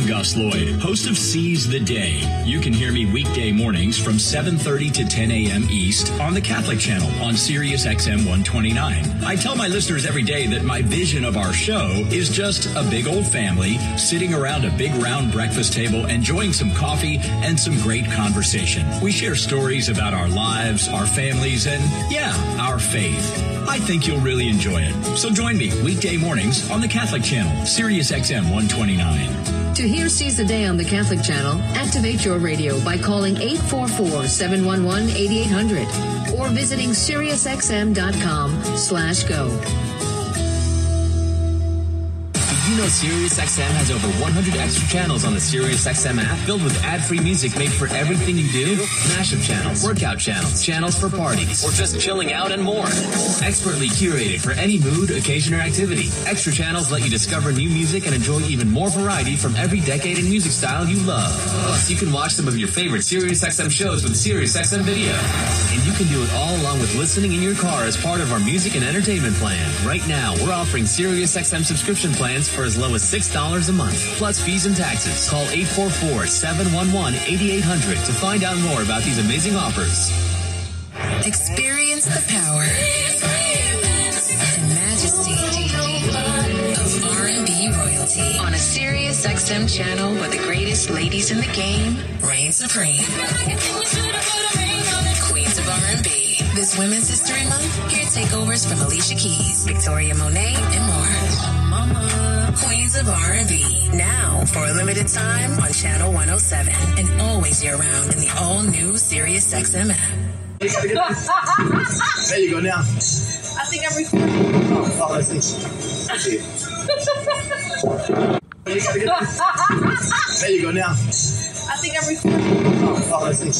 I'm Gus Lloyd, host of Seize the Day. You can hear me weekday mornings from 7:30 to 10 a.m. East on the Catholic Channel on Sirius XM 129. I tell my listeners every day that my vision of our show is just a big old family sitting around a big round breakfast table, enjoying some coffee and some great conversation. We share stories about our lives, our families, and, yeah, our faith. I think you'll really enjoy it. So join me weekday mornings on the Catholic Channel, Sirius XM 129. To hear Seize the Day on the Catholic Channel, activate your radio by calling 844-711-8800 or visiting SiriusXM.com/go. You know SiriusXM has over 100 extra channels on the SiriusXM app filled with ad-free music made for everything you do. Mashup channels, workout channels, channels for parties, or just chilling out and more. Expertly curated for any mood, occasion, or activity. Extra channels let you discover new music and enjoy even more variety from every decade and music style you love. Plus, you can watch some of your favorite SiriusXM shows with SiriusXM Video. And you can do it all along with listening in your car as part of our music and entertainment plan. Right now, we're offering SiriusXM subscription plans for as low as $6 a month, plus fees and taxes. Call 844-711-8800 to find out more about these amazing offers. Experience the power and majesty of R&B royalty on a Sirius XM channel where the greatest ladies in the game reign supreme. Queens of R&B. This Women's History Month, hear takeovers from Alicia Keys, Victoria Monet, and more. Queens of R&B, now for a limited time on Channel 107 and always year-round in the all-new Sirius XM app. There you go now. I think I'm recording. Oh, let's see. There you go now. I think I'm recording. Oh, let's see.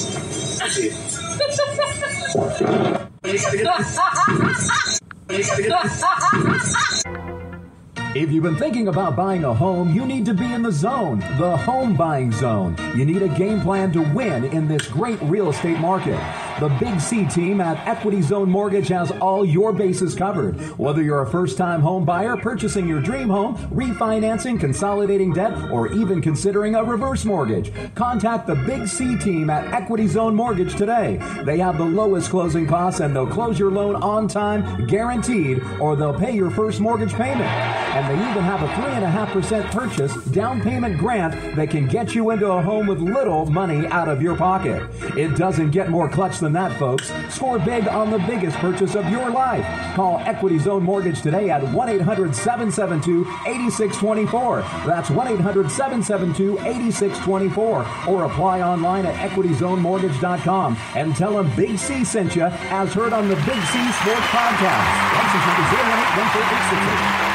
If you've been thinking about buying a home, you need to be in the zone, the home buying zone. You need a game plan to win in this great real estate market. The Big C team at Equity Zone Mortgage has all your bases covered. Whether you're a first-time home buyer, purchasing your dream home, refinancing, consolidating debt, or even considering a reverse mortgage, contact the Big C team at Equity Zone Mortgage today. They have the lowest closing costs and they'll close your loan on time, guaranteed, or they'll pay your first mortgage payment. And they even have a 3.5% purchase down payment grant that can get you into a home with little money out of your pocket. It doesn't get more clutch than that, folks. Score big on the biggest purchase of your life. Call Equity Zone Mortgage today at 1-800-772-8624. That's 1-800-772-8624. Or apply online at equityzonemortgage.com and tell them Big C sent you as heard on the Big C Sports Podcast. License number 0181468.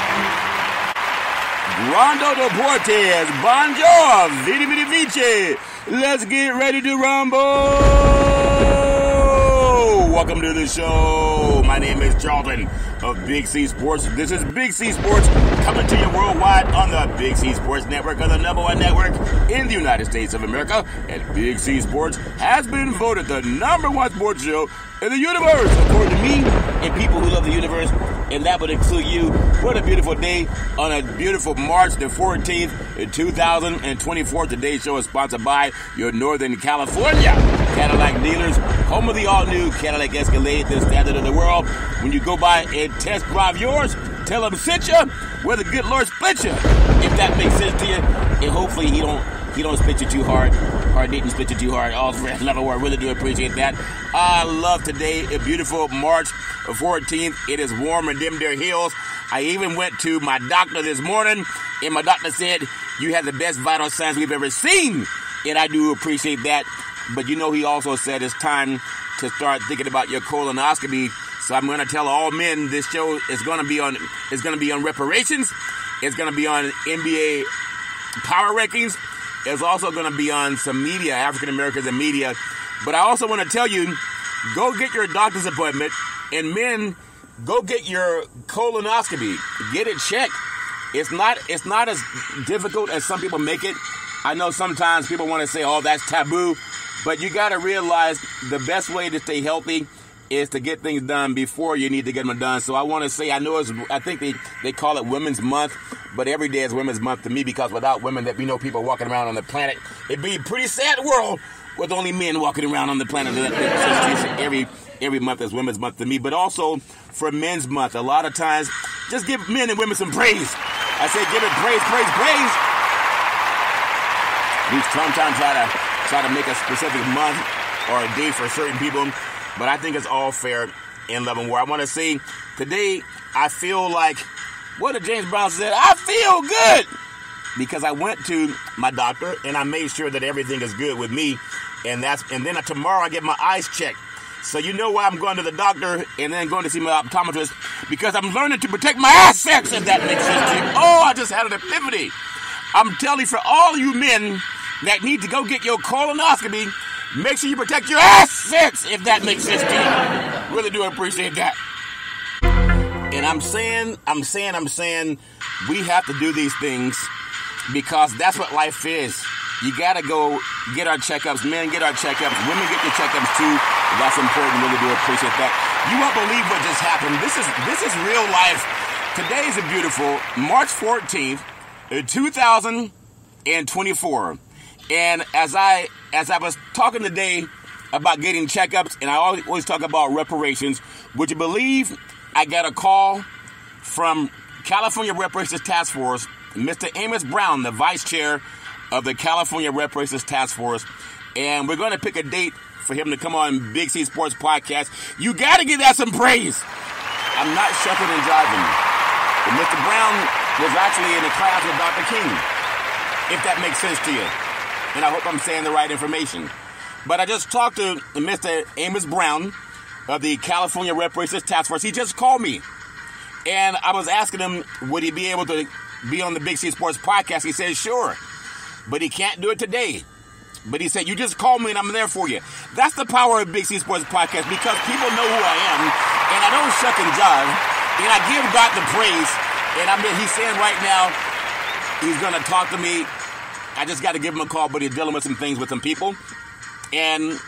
Rondo Deportes, bonjour, vidi vidi vici. Let's get ready to rumble. Welcome to the show. My name is Charlton of Big C Sports. This is Big C Sports coming to you worldwide on the Big C Sports Network, on the #1 network in the United States of America. And Big C Sports has been voted the #1 sports show in the universe, according to me and people who love the universe. And that would include you. What a beautiful day on a beautiful March the 14th, 2024. Today's show is sponsored by your Northern California Cadillac dealers, home of the all-new Cadillac Escalade, the standard of the world. When you go by and test drive yours, tell them sit you where the good Lord split you. If that makes sense to you, and hopefully he don't split you too hard. Or didn't split you too hard. All friends, love it. I really do appreciate that. I love today, a beautiful March 14th. It is warm in them there hills. I even went to my doctor this morning, and my doctor said, you have the best vital signs we've ever seen. And I do appreciate that. But you know, he also said it's time to start thinking about your colonoscopy. So I'm going to tell all men this show is going to be on reparations. It's going to be on NBA power rankings. It's also going to be on some media, African Americans and media. But I also want to tell you, go get your doctor's appointment. And men, go get your colonoscopy. Get it checked. It's not as difficult as some people make it. I know sometimes people want to say, oh, that's taboo. But you got to realize the best way to stay healthy is to get things done before you need to get them done. So I want to say, I think they call it Women's Month, but every day is Women's Month to me, because without women, that we know people walking around on the planet, it'd be a pretty sad world with only men walking around on the planet. Every month is Women's Month to me, but also for Men's Month. A lot of times, just give men and women some praise. I say give it praise, praise, praise. We sometimes try to make a specific month or a day for certain people, but I think it's all fair in love and war. I want to say today, I feel like, what did James Brown said? I feel good because I went to my doctor and I made sure that everything is good with me, and then tomorrow I get my eyes checked. So you know why I'm going to the doctor and then going to see my optometrist? Because I'm learning to protect my assets, if that makes sense to you. Oh, I just had an epiphany. I'm telling you, for all you men that need to go get your colonoscopy, make sure you protect your assets, if that makes sense to you. Really do appreciate that. And I'm saying, we have to do these things because that's what life is. You gotta go get our checkups. Men, get our checkups. Women, get your checkups too. That's important. Really do appreciate that. You won't believe what just happened. This is real life. Today is a beautiful March 14th, 2024. And as I was talking today about getting checkups, and I always talk about reparations, would you believe I got a call from California Reparations Task Force, Mr. Amos Brown, the vice chair of the California Reparations Task Force, and we're going to pick a date for him to come on Big C Sports Podcast. You got to give that some praise. I'm not shucking and jiving. But Mr. Brown was actually in a class with Dr. King, if that makes sense to you. And I hope I'm saying the right information. But I just talked to Mr. Amos Brown of the California Reparations Task Force. He just called me. And I was asking him, would he be able to be on the Big C Sports Podcast? He said, sure. But he can't do it today. But he said, you just call me and I'm there for you. That's the power of Big C Sports Podcast, because people know who I am, and I don't shuck and jive, and I give God the praise. And he's saying right now he's going to talk to me. I just got to give him a call, but he's dealing with some things with some people. And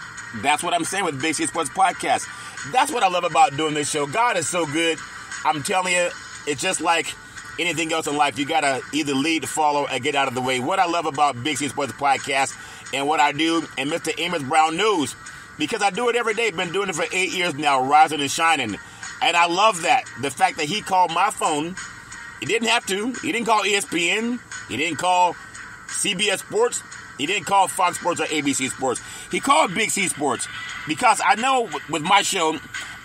that's what I'm saying with Big C Sports Podcast. That's what I love about doing this show. God is so good. I'm telling you, it's just like anything else in life. You got to either lead, follow, or get out of the way. What I love about Big C Sports Podcast and what I do, and Mr. Amos Brown knows, because I do it every day. Been doing it for 8 years now, rising and shining. And I love that. The fact that he called my phone. He didn't have to. He didn't call ESPN. He didn't call CBS Sports. He didn't call Fox Sports or ABC Sports. He called Big C Sports, because I know with my show,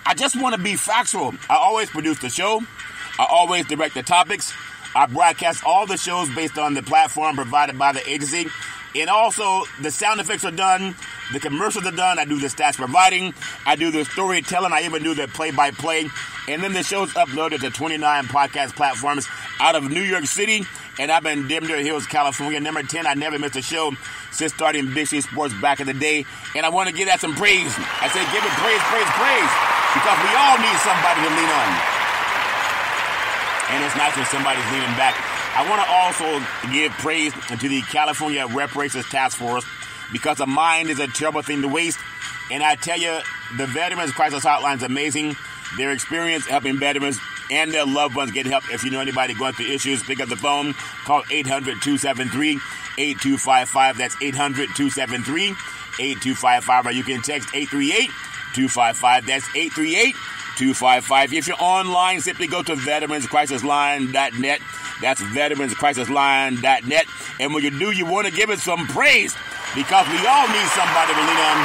I just want to be factual. I always produce the show. I always direct the topics. I broadcast all the shows based on the platform provided by the agency. And also, the sound effects are done. The commercials are done. I do the stats providing. I do the storytelling. I even do the play-by-play. And then the show's uploaded to 29 podcast platforms out of New York City. And I've been in Denver Hills, California. Number 10, I never missed a show since starting Big C Sports back in the day. And I want to give that some praise. I say give it praise, praise, praise. Because we all need somebody to lean on. And it's nice when somebody's leaning back. I want to also give praise to the California Reparations Task Force, because a mind is a terrible thing to waste. And I tell you, the Veterans Crisis Hotline is amazing. Their experience helping veterans and their loved ones get help. If you know anybody going through issues, pick up the phone, call 800-273-8255. That's 800-273-8255. Or you can text 838-255. That's 838-255. If you're online, simply go to veteranscrisisline.net. That's veteranscrisisline.net. And when you do, you want to give it some praise, because we all need somebody to lean on,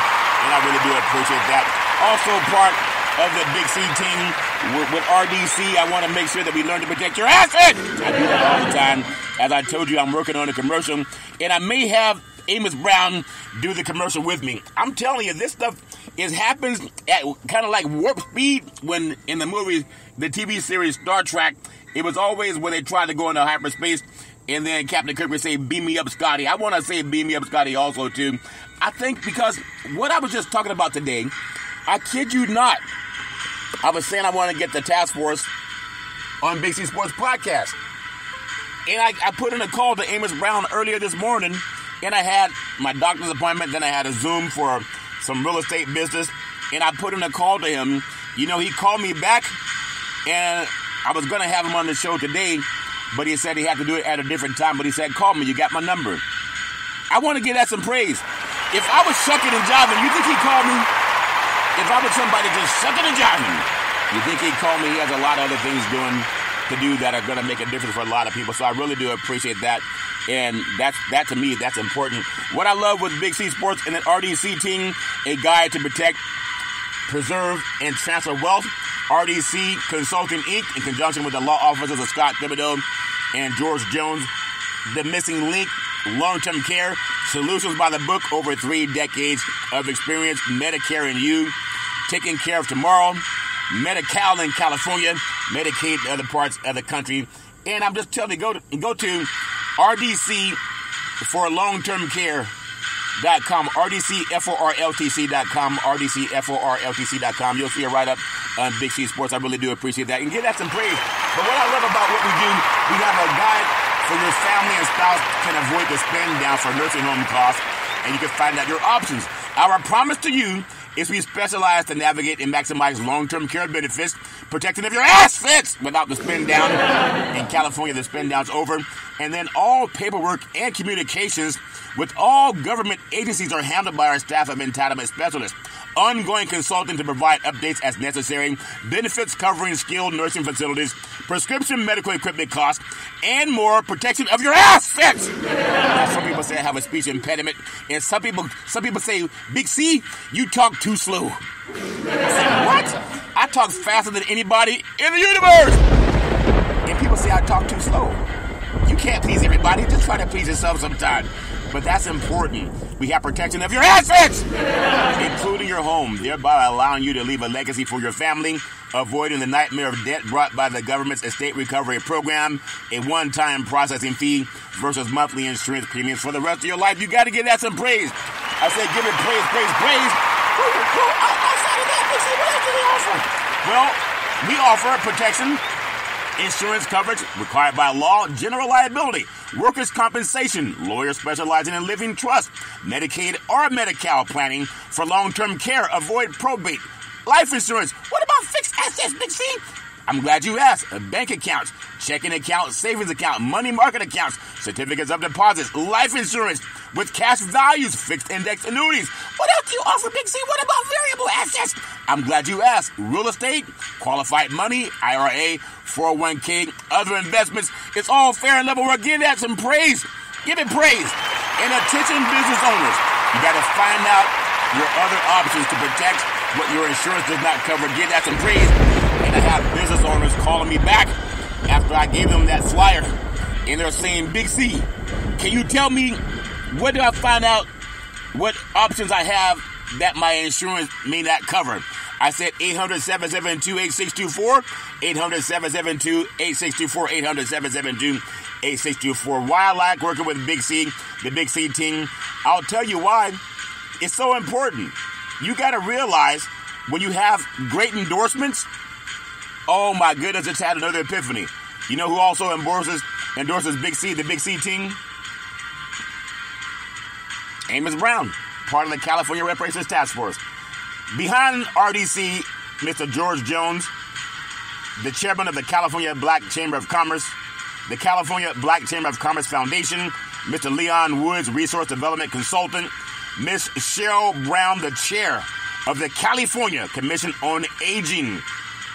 and I really do appreciate that. Also part of the Big C team with RDC, I want to make sure that we learn to protect your assets. I do that all the time. As I told you, I'm working on a commercial, and I may have Amos Brown do the commercial with me. I'm telling you, this stuff happens at kind of like warp speed. When in the movie, the TV series Star Trek, it was always where they tried to go into hyperspace, and then Captain Kirk would say, beam me up, Scotty. I want to say beam me up, Scotty, also, too. I think because what I was just talking about today, I kid you not, I was saying I want to get the task force on Big C Sports Podcast. And I put in a call to Amos Brown earlier this morning, and I had my doctor's appointment, then I had a Zoom for some real estate business, and I put in a call to him. You know, he called me back, and I was going to have him on the show today, but he said he had to do it at a different time. But he said, call me, you got my number. I want to give that some praise. If I was shucking and jiving, you think he'd call me? If I was somebody just shucking and jiving, you think he'd call me? He has a lot of other things to do that are going to make a difference for a lot of people. So I really do appreciate that. And that to me, that's important. What I love with Big C Sports and the RDC team, a guide to protect, preserve, and transfer wealth. RDC Consulting Inc., in conjunction with the law offices of Scott Thibodeau and George Jones, the missing link, long-term care, solutions by the book, over 3 decades of experience, Medicare and You, taking care of tomorrow, Medi-Cal in California, Medicaid in other parts of the country. And I'm just telling you, go to RDC for long-term care.com, RDCFORLTC.com, RDCFORLTC.com. You'll see it right up on Big C Sports. I really do appreciate that. And give that some praise. But what I love about what we do, we have a guide for your family and spouse can avoid the spend down for nursing home costs, and you can find out your options. Our promise to you is we specialize to navigate and maximize long-term care benefits, protecting if your ass fits without the spend down. In California, the spend down's over. And then all paperwork and communications with all government agencies are handled by our staff of entitlement specialists. Ongoing consulting to provide updates as necessary, benefits covering skilled nursing facilities, prescription medical equipment costs, and more, protection of your ass fits. Now, some people say I have a speech impediment, and some people say, Big C, you talk too slow. I said, what? I talk faster than anybody in the universe. And people say I talk too slow. You can't please everybody. Just try to please yourself sometime. But that's important. We have protection of your assets, including your home, thereby allowing you to leave a legacy for your family, avoiding the nightmare of debt brought by the government's estate recovery program, a one-time processing fee versus monthly insurance premiums for the rest of your life. You got to give that some praise. I said give it praise, praise, praise. Outside of that, what else do we offer? Well, we offer protection, insurance coverage required by law, general liability, workers' compensation, lawyers specializing in living trust, Medicaid or Medi-Cal planning for long-term care, avoid probate, life insurance. What about fixed assets, Big C? I'm glad you asked. Bank accounts, checking account, savings account, money market accounts, certificates of deposits, life insurance with cash values, fixed index annuities. What else do you offer, Big C? What about variable assets? I'm glad you asked. Real estate, qualified money, IRA, 401k, other investments. It's all fair and level. We're giving that some praise. Give it praise. And attention, business owners, you got to find out your other options to protect what your insurance does not cover. Give that some praise. And I have business owners calling me back after I gave them that flyer, and they're saying, Big C, can you tell me what do I find out what options I have that my insurance may not cover? I said 800-772-8624, 800-772-8624, 800-772-8624. Why I like working with Big C, the Big C team, I'll tell you why. It's so important. You got to realize when you have great endorsements, oh my goodness, it's had another epiphany. You know who also endorses Big C, the Big C team? Amos Brown, part of the California Reparations Task Force. Behind RDC, Mr. George Jones, the chairman of the California Black Chamber of Commerce, the California Black Chamber of Commerce Foundation, Mr. Leon Woods, resource development consultant, Ms. Cheryl Brown, the chair of the California Commission on Aging,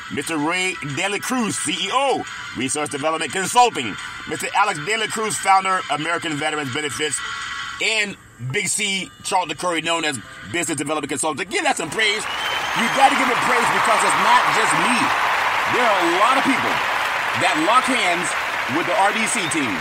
Mr. Ray De La Cruz, CEO, Resource Development Consulting, Mr. Alex De La Cruz, founder, American Veterans Benefits, and Big C, Charlton Curry, known as Business Development Consultant. Give that some praise. You got to give it praise because it's not just me. There are a lot of people that lock hands with the RDC team.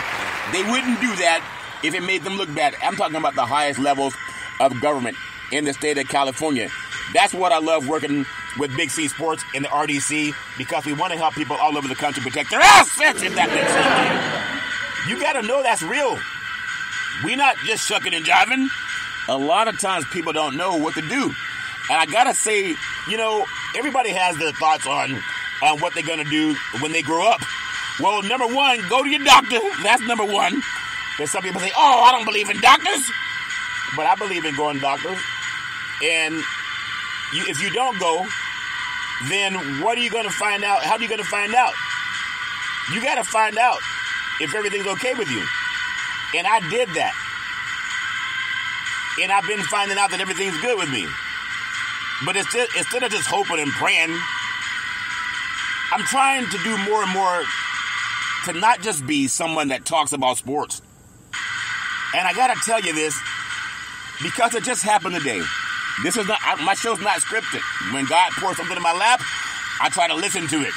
They wouldn't do that if it made them look bad. I'm talking about the highest levels of government in the state of California. That's what I love working with Big C Sports and the RDC, because we want to help people all over the country protect their assets, if that makes sense. You got to know that's real. We're not just shucking and jiving. A lot of times people don't know what to do. And I got to say, you know, everybody has their thoughts on what they're going to do when they grow up. Well, number one, go to your doctor. That's number one. There's some people say, oh, I don't believe in doctors. But I believe in going to doctors. And if you don't go, then what are you going to find out? How are you going to find out? You got to find out if everything's okay with you. And I did that. And I've been finding out that everything's good with me. But instead of just hoping and praying, I'm trying to do more and more to not just be someone that talks about sports. And I got to tell you this, because it just happened today. This is not, my show's not scripted. When God pours something in my lap, I try to listen to it.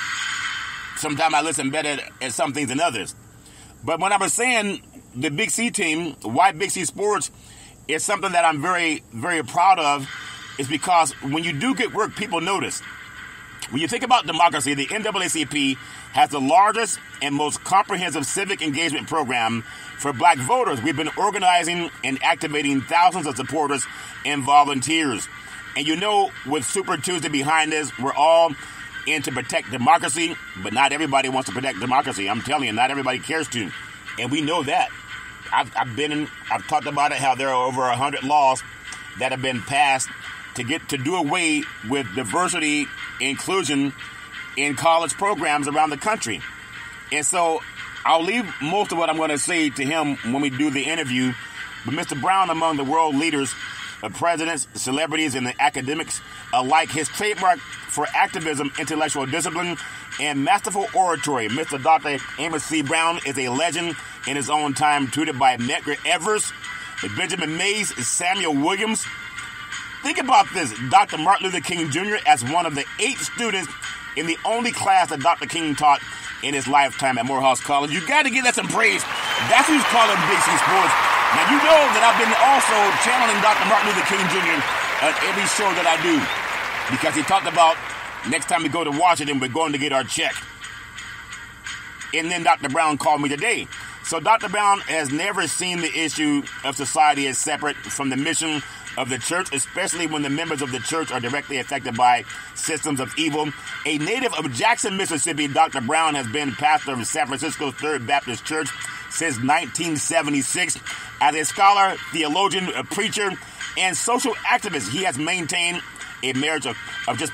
Sometimes I listen better at some things than others. But when I was saying the Big C team, why Big C Sports is something that I'm very, very proud of, is because when you do good work, people notice. When you think about democracy, the NAACP has the largest and most comprehensive civic engagement program for black voters. We've been organizing and activating thousands of supporters and volunteers. And you know, with Super Tuesday behind us, we're all in to protect democracy, but not everybody wants to protect democracy. I'm telling you, not everybody cares to. And we know that. I've talked about it, how there are over 100 laws that have been passed to do away with diversity inclusion in college programs around the country. And so I'll leave most of what I'm going to say to him when we do the interview. But Mr. Brown, among the world leaders, presidents, celebrities, and the academics alike, his trademark for activism, intellectual discipline, and masterful oratory. Mr. Dr. Amos C. Brown is a legend in his own time, tutored by Medgar Evers, Benjamin Mays, Samuel Williams. Think about this. Dr. Martin Luther King Jr. as one of the 8 students in the only class that Dr. King taught in his lifetime at Morehouse College. You got to give that some praise. That's who's calling Big C Sports. Now, you know that I've been also channeling Dr. Martin Luther King Jr. at every show that I do, because he talked about next time we go to Washington, we're going to get our check. And then Dr. Brown called me today. So Dr. Brown has never seen the issue of society as separate from the mission of the church, especially when the members of the church are directly affected by systems of evil. A native of Jackson, Mississippi, Dr. Brown has been pastor of San Francisco's Third Baptist Church since 1976. As a scholar, theologian, a preacher, and social activist, he has maintained a marriage of just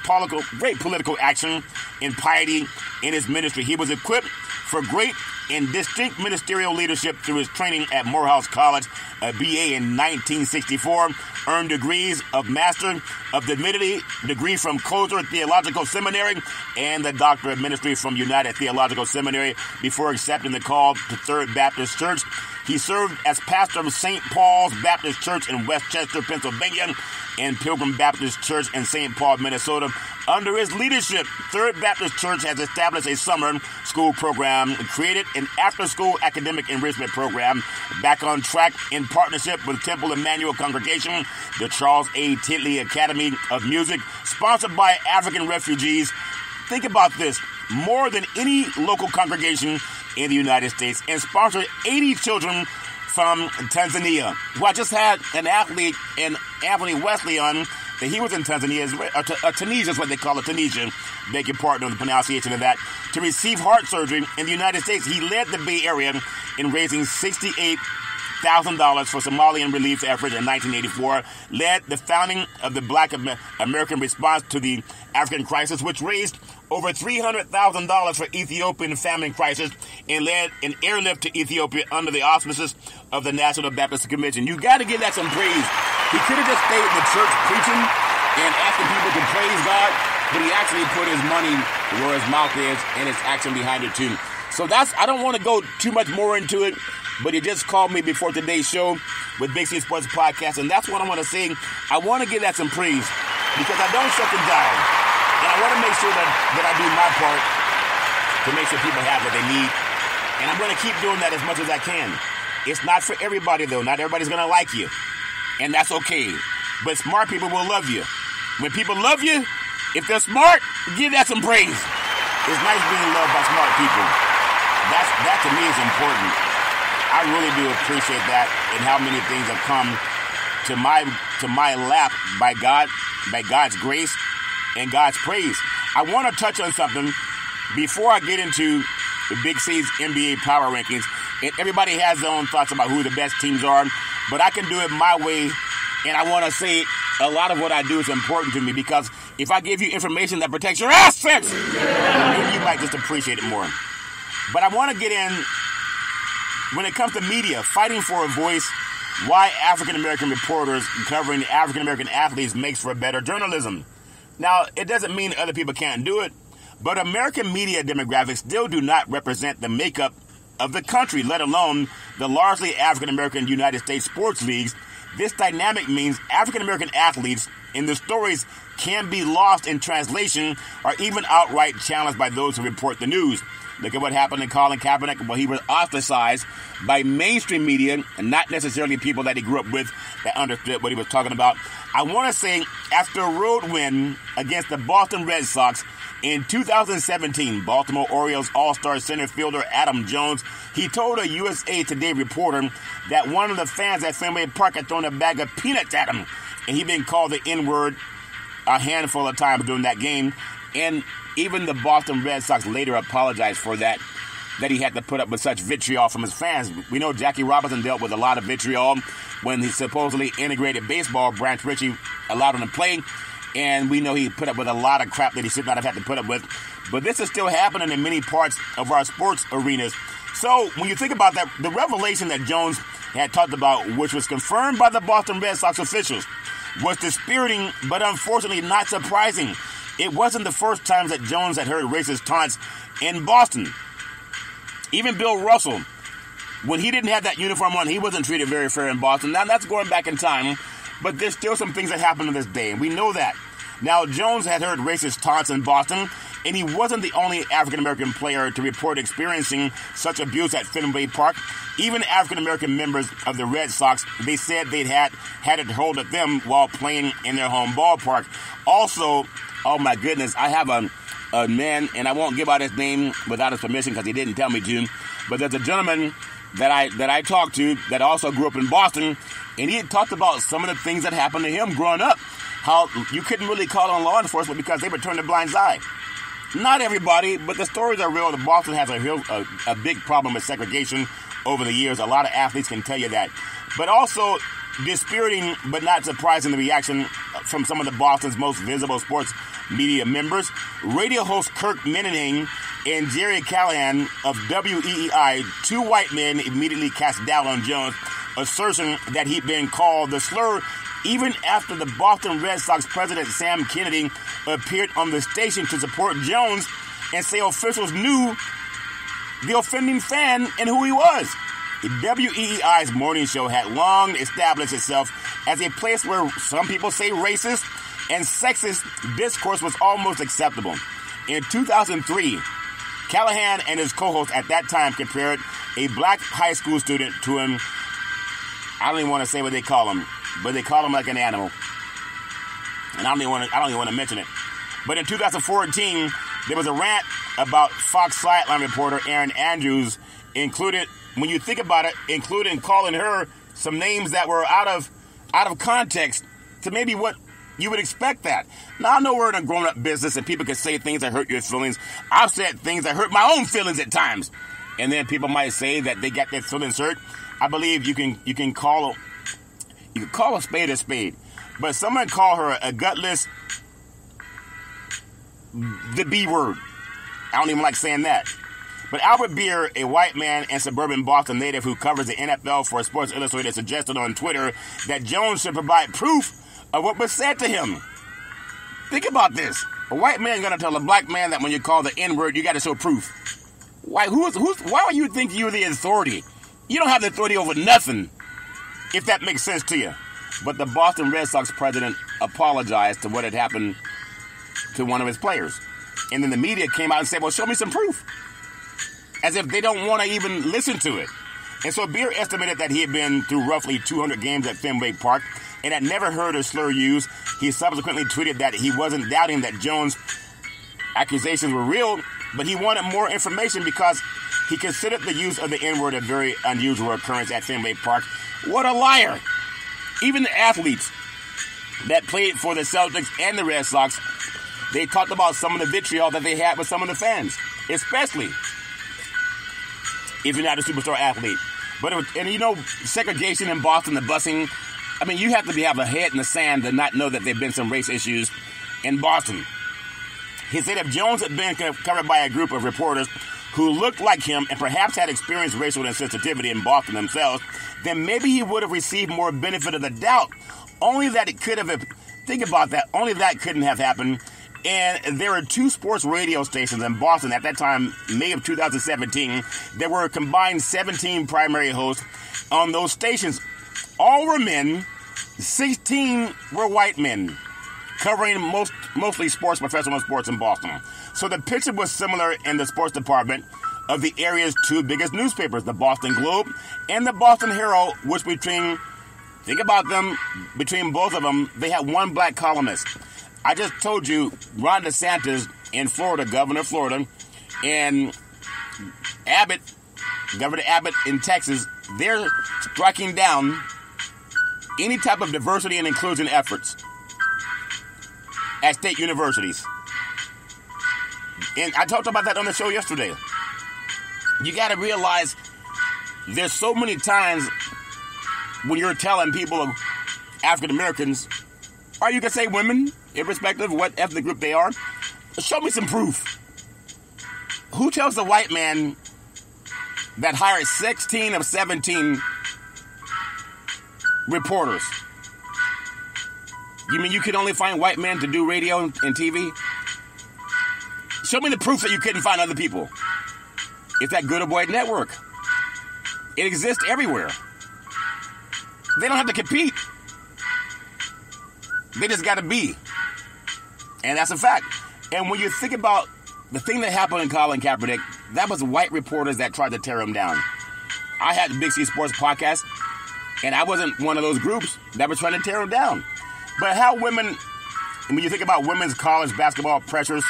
great political action and piety in his ministry. He was equipped for great and distinct ministerial leadership through his training at Morehouse College, a BA in 1964, earned degrees of Master of Divinity degree from Koser Theological Seminary and the Doctor of Ministry from United Theological Seminary before accepting the call to Third Baptist Church. He served as pastor of St. Paul's Baptist Church in Westchester, Pennsylvania, and Pilgrim Baptist Church in St. Paul, Minnesota. Under his leadership, Third Baptist Church has established a summer school program, created an after-school academic enrichment program, back on track in partnership with Temple Emmanuel Congregation, the Charles A. Titley Academy of Music, sponsored by African refugees. Think about this. More than any local congregation in the United States, and sponsored 80 children from Tanzania. Well, I just had an athlete in Anthony Wesley on. He was in Tanzania, Tunisia is what they call it, Tunisia. Beg your pardon on the pronunciation of that. To receive heart surgery in the United States. He led the Bay Area in raising $68,000 for Somalian relief efforts in 1984. Led the founding of the Black American Response to the African Crisis, which raised over $300,000 for Ethiopian famine crisis, and led an airlift to Ethiopia under the auspices of the National Baptist Convention. You got to give that some praise. He could have just stayed in the church preaching and asking people to praise God, but he actually put his money where his mouth is and his action behind it too. So I don't want to go too much more into it, but he just called me before today's show with Big C Sports Podcast, and that's what I want to say. I want to give that some praise because I don't shut them down. And I want to make sure that I do my part to make sure people have what they need. And I'm going to keep doing that as much as I can. It's not for everybody, though. Not everybody's going to like you. And that's okay. But smart people will love you. When people love you, if they're smart, give that some praise. It's nice being loved by smart people. That to me is important. I really do appreciate that and how many things have come to my lap by God's grace and God's praise. I want to touch on something before I get into the Big C's NBA power rankings. And everybody has their own thoughts about who the best teams are, but I can do it my way, and I want to say it a lot of what I do is important to me, because if I give you information that protects your assets, maybe you might just appreciate it more. But I want to get in, when it comes to media, fighting for a voice, why African-American reporters covering African-American athletes makes for better journalism. Now, it doesn't mean other people can't do it, but American media demographics still do not represent the makeup of the country, let alone the largely African-American United States sports leagues. This dynamic means African-American athletes in the stories can be lost in translation or even outright challenged by those who report the news. Look at what happened to Colin Kaepernick. Well, he was ostracized by mainstream media and not necessarily people that he grew up with that understood what he was talking about. I want to say, after a road win against the Boston Red Sox in 2017, Baltimore Orioles all-star center fielder Adam Jones, he told a USA Today reporter that one of the fans at Fenway Park had thrown a bag of peanuts at him, and he'd been called the N-word a handful of times during that game. And even the Boston Red Sox later apologized for that he had to put up with such vitriol from his fans. We know Jackie Robinson dealt with a lot of vitriol when he supposedly integrated baseball. Branch Ritchie allowed him to play, and we know he put up with a lot of crap that he should not have had to put up with. But this is still happening in many parts of our sports arenas. So when you think about that, the revelation that Jones had talked about, which was confirmed by the Boston Red Sox officials, was dispiriting but unfortunately not surprising. It wasn't the first time that Jones had heard racist taunts in Boston. Even Bill Russell, when he didn't have that uniform on, he wasn't treated very fair in Boston. Now, that's going back in time, but there's still some things that happen to this day, and we know that. Now, Jones had heard racist taunts in Boston, and he wasn't the only African-American player to report experiencing such abuse at Fenway Park. Even African-American members of the Red Sox, they said they'd had it hurled at them while playing in their home ballpark. Also, oh my goodness, I have a man, and I won't give out his name without his permission because he didn't tell me to, but there's a gentleman that I talked to that also grew up in Boston, and he had talked about some of the things that happened to him growing up, how you couldn't really call on law enforcement because they would turn a blind eye. Not everybody, but the stories are real. Boston has a big problem with segregation over the years. A lot of athletes can tell you that. But also, dispiriting but not surprising the reaction from some of the Boston's most visible sports media members. Radio host Kirk Minihane and Jerry Callahan of WEEI, two white men, immediately cast doubt on Jones' assertion that he'd been called the slur even after the Boston Red Sox president Sam Kennedy appeared on the station to support Jones and say officials knew the offending fan and who he was. WEEI's morning show had long established itself as a place where some people say racist and sexist discourse was almost acceptable. In 2003, Callahan and his co-host at that time compared a black high school student to an, I don't even want to say what they call him, but they call him like an animal. And I don't even want to mention it. But in 2014, there was a rant about Fox sideline reporter Erin Andrews, included, when you think about it, including calling her some names that were out of context to maybe what you would expect that. Now, I know we're in a grown-up business and people can say things that hurt your feelings. I've said things that hurt my own feelings at times. And then people might say that they got their feelings hurt. I believe you can call a spade a spade. But someone call her a gutless, the B word. I don't even like saying that. But Albert Beer, a white man and suburban Boston native who covers the NFL for Sports Illustrated, suggested on Twitter that Jones should provide proof of what was said to him. Think about this. A white man going to tell a black man that when you call the N-word, you got to show proof. Why would you think you're the authority? You don't have the authority over nothing, if that makes sense to you. But the Boston Red Sox president apologized to what had happened to one of his players. And then the media came out and said, well, show me some proof. As if they don't want to even listen to it. And so Beer estimated that he had been through roughly 200 games at Fenway Park and had never heard a slur used. He subsequently tweeted that he wasn't doubting that Jones' accusations were real, but he wanted more information because he considered the use of the N-word a very unusual occurrence at Fenway Park. What a liar! Even the athletes that played for the Celtics and the Red Sox, they talked about some of the vitriol that they had with some of the fans, especially if you're not a superstar athlete. But segregation in Boston, the busing, I mean, you have to have a head in the sand to not know that there have been some race issues in Boston. He said if Jones had been covered by a group of reporters who looked like him and perhaps had experienced racial insensitivity in Boston themselves, then maybe he would have received more benefit of the doubt. Only that it could have, think about that, only that couldn't have happened. And there were 2 sports radio stations in Boston at that time, May of 2017. There were a combined 17 primary hosts on those stations. All were men, 16 were white men, covering mostly sports, professional sports in Boston. So the picture was similar in the sports department of the area's 2 biggest newspapers, the Boston Globe and the Boston Herald, which think about them, between both of them, they had 1 black columnist. I just told you, Ron DeSantis in Florida, governor of Florida, and Governor Abbott in Texas, they're striking down any type of diversity and inclusion efforts at state universities. And I talked about that on the show yesterday. You got to realize there's so many times when you're telling people, African Americans, or you can say women, irrespective of what ethnic group they are, show me some proof. Who tells the white man that hired 16 of 17 reporters? You mean you could only find white men to do radio and TV? Show me the proof that you couldn't find other people. It's that good old boy network. It exists everywhere. They don't have to compete. They just got to be. And that's a fact. And when you think about the thing that happened in Colin Kaepernick, that was white reporters that tried to tear him down. I had the Big C Sports podcast, and I wasn't one of those groups that was trying to tear him down. But how women, when you think about women's college basketball pressures,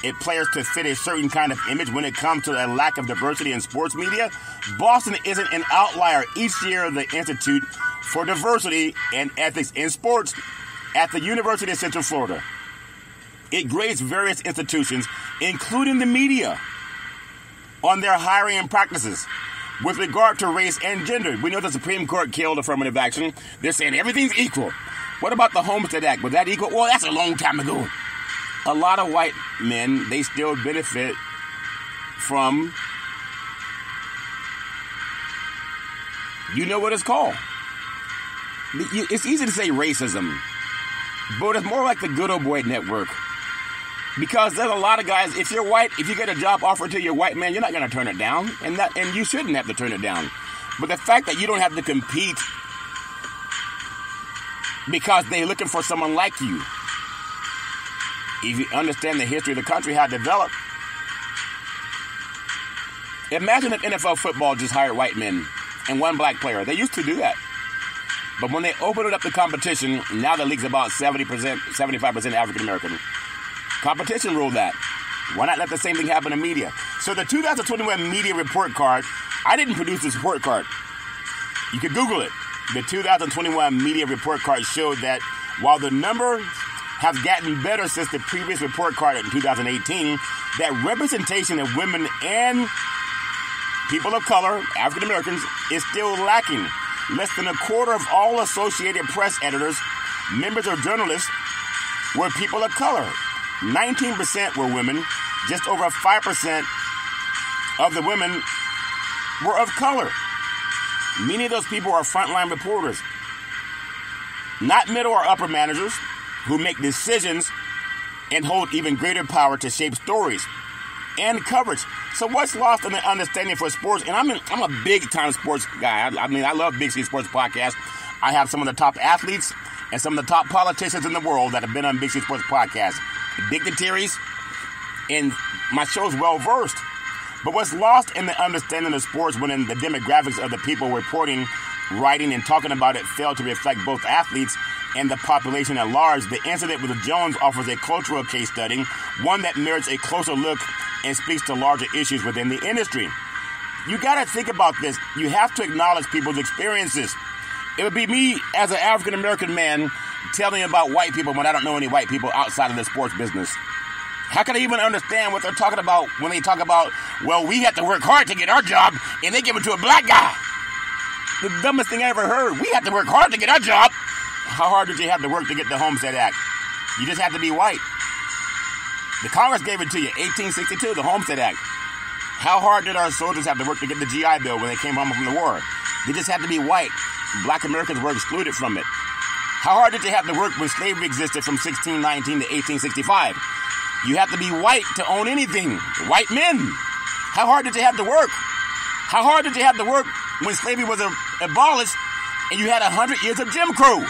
it players to fit a certain kind of image when it comes to a lack of diversity in sports media, Boston isn't an outlier. Each year, the Institute for Diversity and Ethics in Sports at the University of Central Florida, it grades various institutions, including the media, on their hiring practices with regard to race and gender. We know the Supreme Court killed affirmative action. They're saying everything's equal. What about the Homestead Act? Was that equal? Well, that's a long time ago. A lot of white men, they still benefit from, you know what it's called. It's easy to say racism, but it's more like the good old boy network. Because there's a lot of guys, if you're white, if you get a job offered to your white man, you're not going to turn it down. And you shouldn't have to turn it down. But the fact that you don't have to compete because they're looking for someone like you. If you understand the history of the country, how it developed. Imagine if NFL football just hired white men and 1 black player. They used to do that. But when they opened it up to competition, now the league's about 70%, 75% African American. Competition ruled that. Why not let the same thing happen in media? So the 2021 media report card, I didn't produce this report card. You can Google it. The 2021 media report card showed that while the number has gotten better since the previous report card in 2018, that representation of women and people of color, African Americans, is still lacking. Less than a quarter of all Associated Press editors, members or journalists, were people of color. 19% were women. Just over 5% of the women were of color. Many of those people are frontline reporters, not middle or upper managers who make decisions and hold even greater power to shape stories and coverage. So what's lost in the understanding for sports? And I'm a big-time sports guy. I love Big C Sports Podcast. I have some of the top athletes and some of the top politicians in the world that have been on Big C Sports Podcast. Dignitaries, and my show's well-versed. But what's lost in the understanding of sports when the demographics of the people reporting, writing, and talking about it fail to reflect both athletes and the population at large, the incident with Jones offers a cultural case study, one that merits a closer look and speaks to larger issues within the industry. You got to think about this. You have to acknowledge people's experiences. It would be me as an African-American man telling you about white people when I don't know any white people outside of the sports business. How can I even understand what they're talking about when they talk about, well, we have to work hard to get our job, and they give it to a black guy? the dumbest thing I ever heard. We had to work hard to get our job. How hard did you have to work to get the Homestead Act? You just had to be white. The Congress gave it to you, 1862, the Homestead Act. How hard did our soldiers have to work to get the GI Bill when they came home from the war? They just had to be white. Black Americans were excluded from it. How hard did you have to work when slavery existed from 1619 to 1865? You have to be white to own anything. White men. How hard did you have to work? How hard did you have to work when slavery was abolished and you had 100 years of Jim Crow?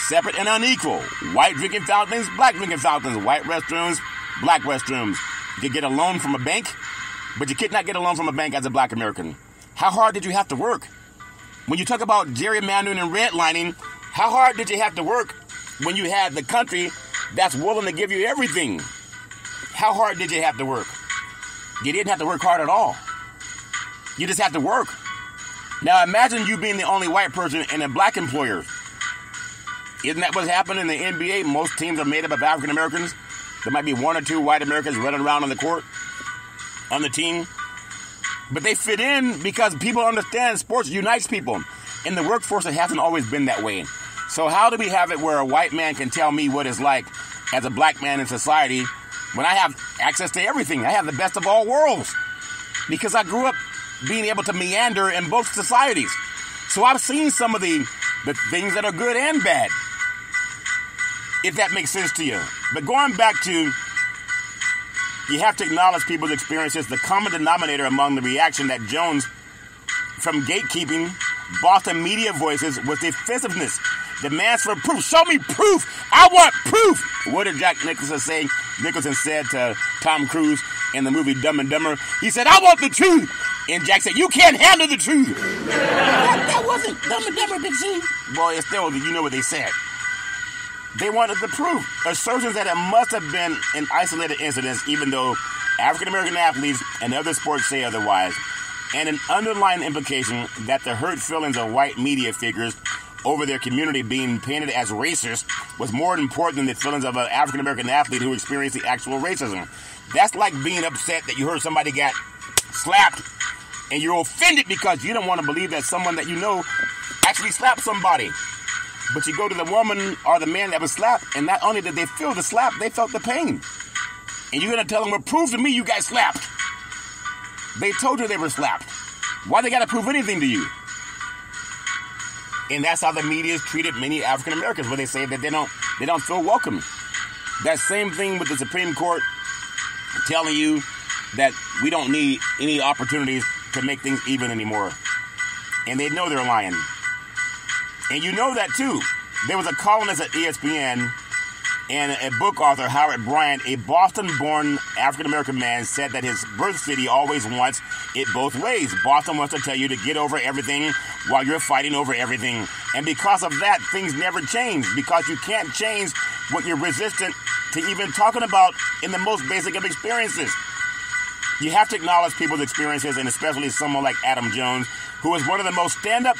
Separate and unequal. White drinking fountains, black drinking fountains. White restrooms, black restrooms. You could get a loan from a bank, but you could not get a loan from a bank as a black American. How hard did you have to work? When you talk about gerrymandering and redlining, how hard did you have to work when you had the country that's willing to give you everything? How hard did you have to work? You didn't have to work hard at all. You just have to work. Now imagine you being the only white person in a black employer. Isn't that what's happened in the NBA? Most teams are made up of African Americans. There might be one or two white Americans running around on the court, on the team. But they fit in because people understand sports unites people. In the workforce, it hasn't always been that way. So how do we have it where a white man can tell me what it's like as a black man in society when I have access to everything? I have the best of all worlds because I grew up being able to meander in both societies. So I've seen some of the things that are good and bad, if that makes sense to you. But going back to, you have to acknowledge people's experiences. The common denominator among the reaction that Jones, from gatekeeping Boston media voices, was defensiveness. Demands for proof. Show me proof. I want proof. What did Jack Nicholson say? Nicholson said to Tom Cruise in the movie Dumb and Dumber. He said, I want the truth. And Jack said, you can't handle the truth. that wasn't Dumb and Dumber, Big C. Well, it's still, you know what they said. They wanted the proof. Assertions that it must have been an isolated incident, even though African-American athletes and other sports say otherwise. And an underlying implication that the hurt feelings of white media figures over their community being painted as racist was more important than the feelings of an African-American athlete who experienced the actual racism. That's like being upset that you heard somebody got slapped and you're offended because you don't want to believe that someone that you know actually slapped somebody. But you go to the woman or the man that was slapped, and not only did they feel the slap, they felt the pain. And you're going to tell them, well, prove to me you got slapped. They told you they were slapped. Why they got to prove anything to you? And that's how the media has treated many African Americans, where they say that they don't feel welcome. That same thing with the Supreme Court telling you that we don't need any opportunities to make things even anymore. And they know they're lying. And you know that too. There was a columnist at ESPN and a book author, Howard Bryant, a Boston-born African-American man, said that his birth city always wants it both ways. Boston wants to tell you to get over everything while you're fighting over everything. And because of that, things never change, because you can't change what you're resistant to even talking about in the most basic of experiences. You have to acknowledge people's experiences, and especially someone like Adam Jones, who was one of the most stand-up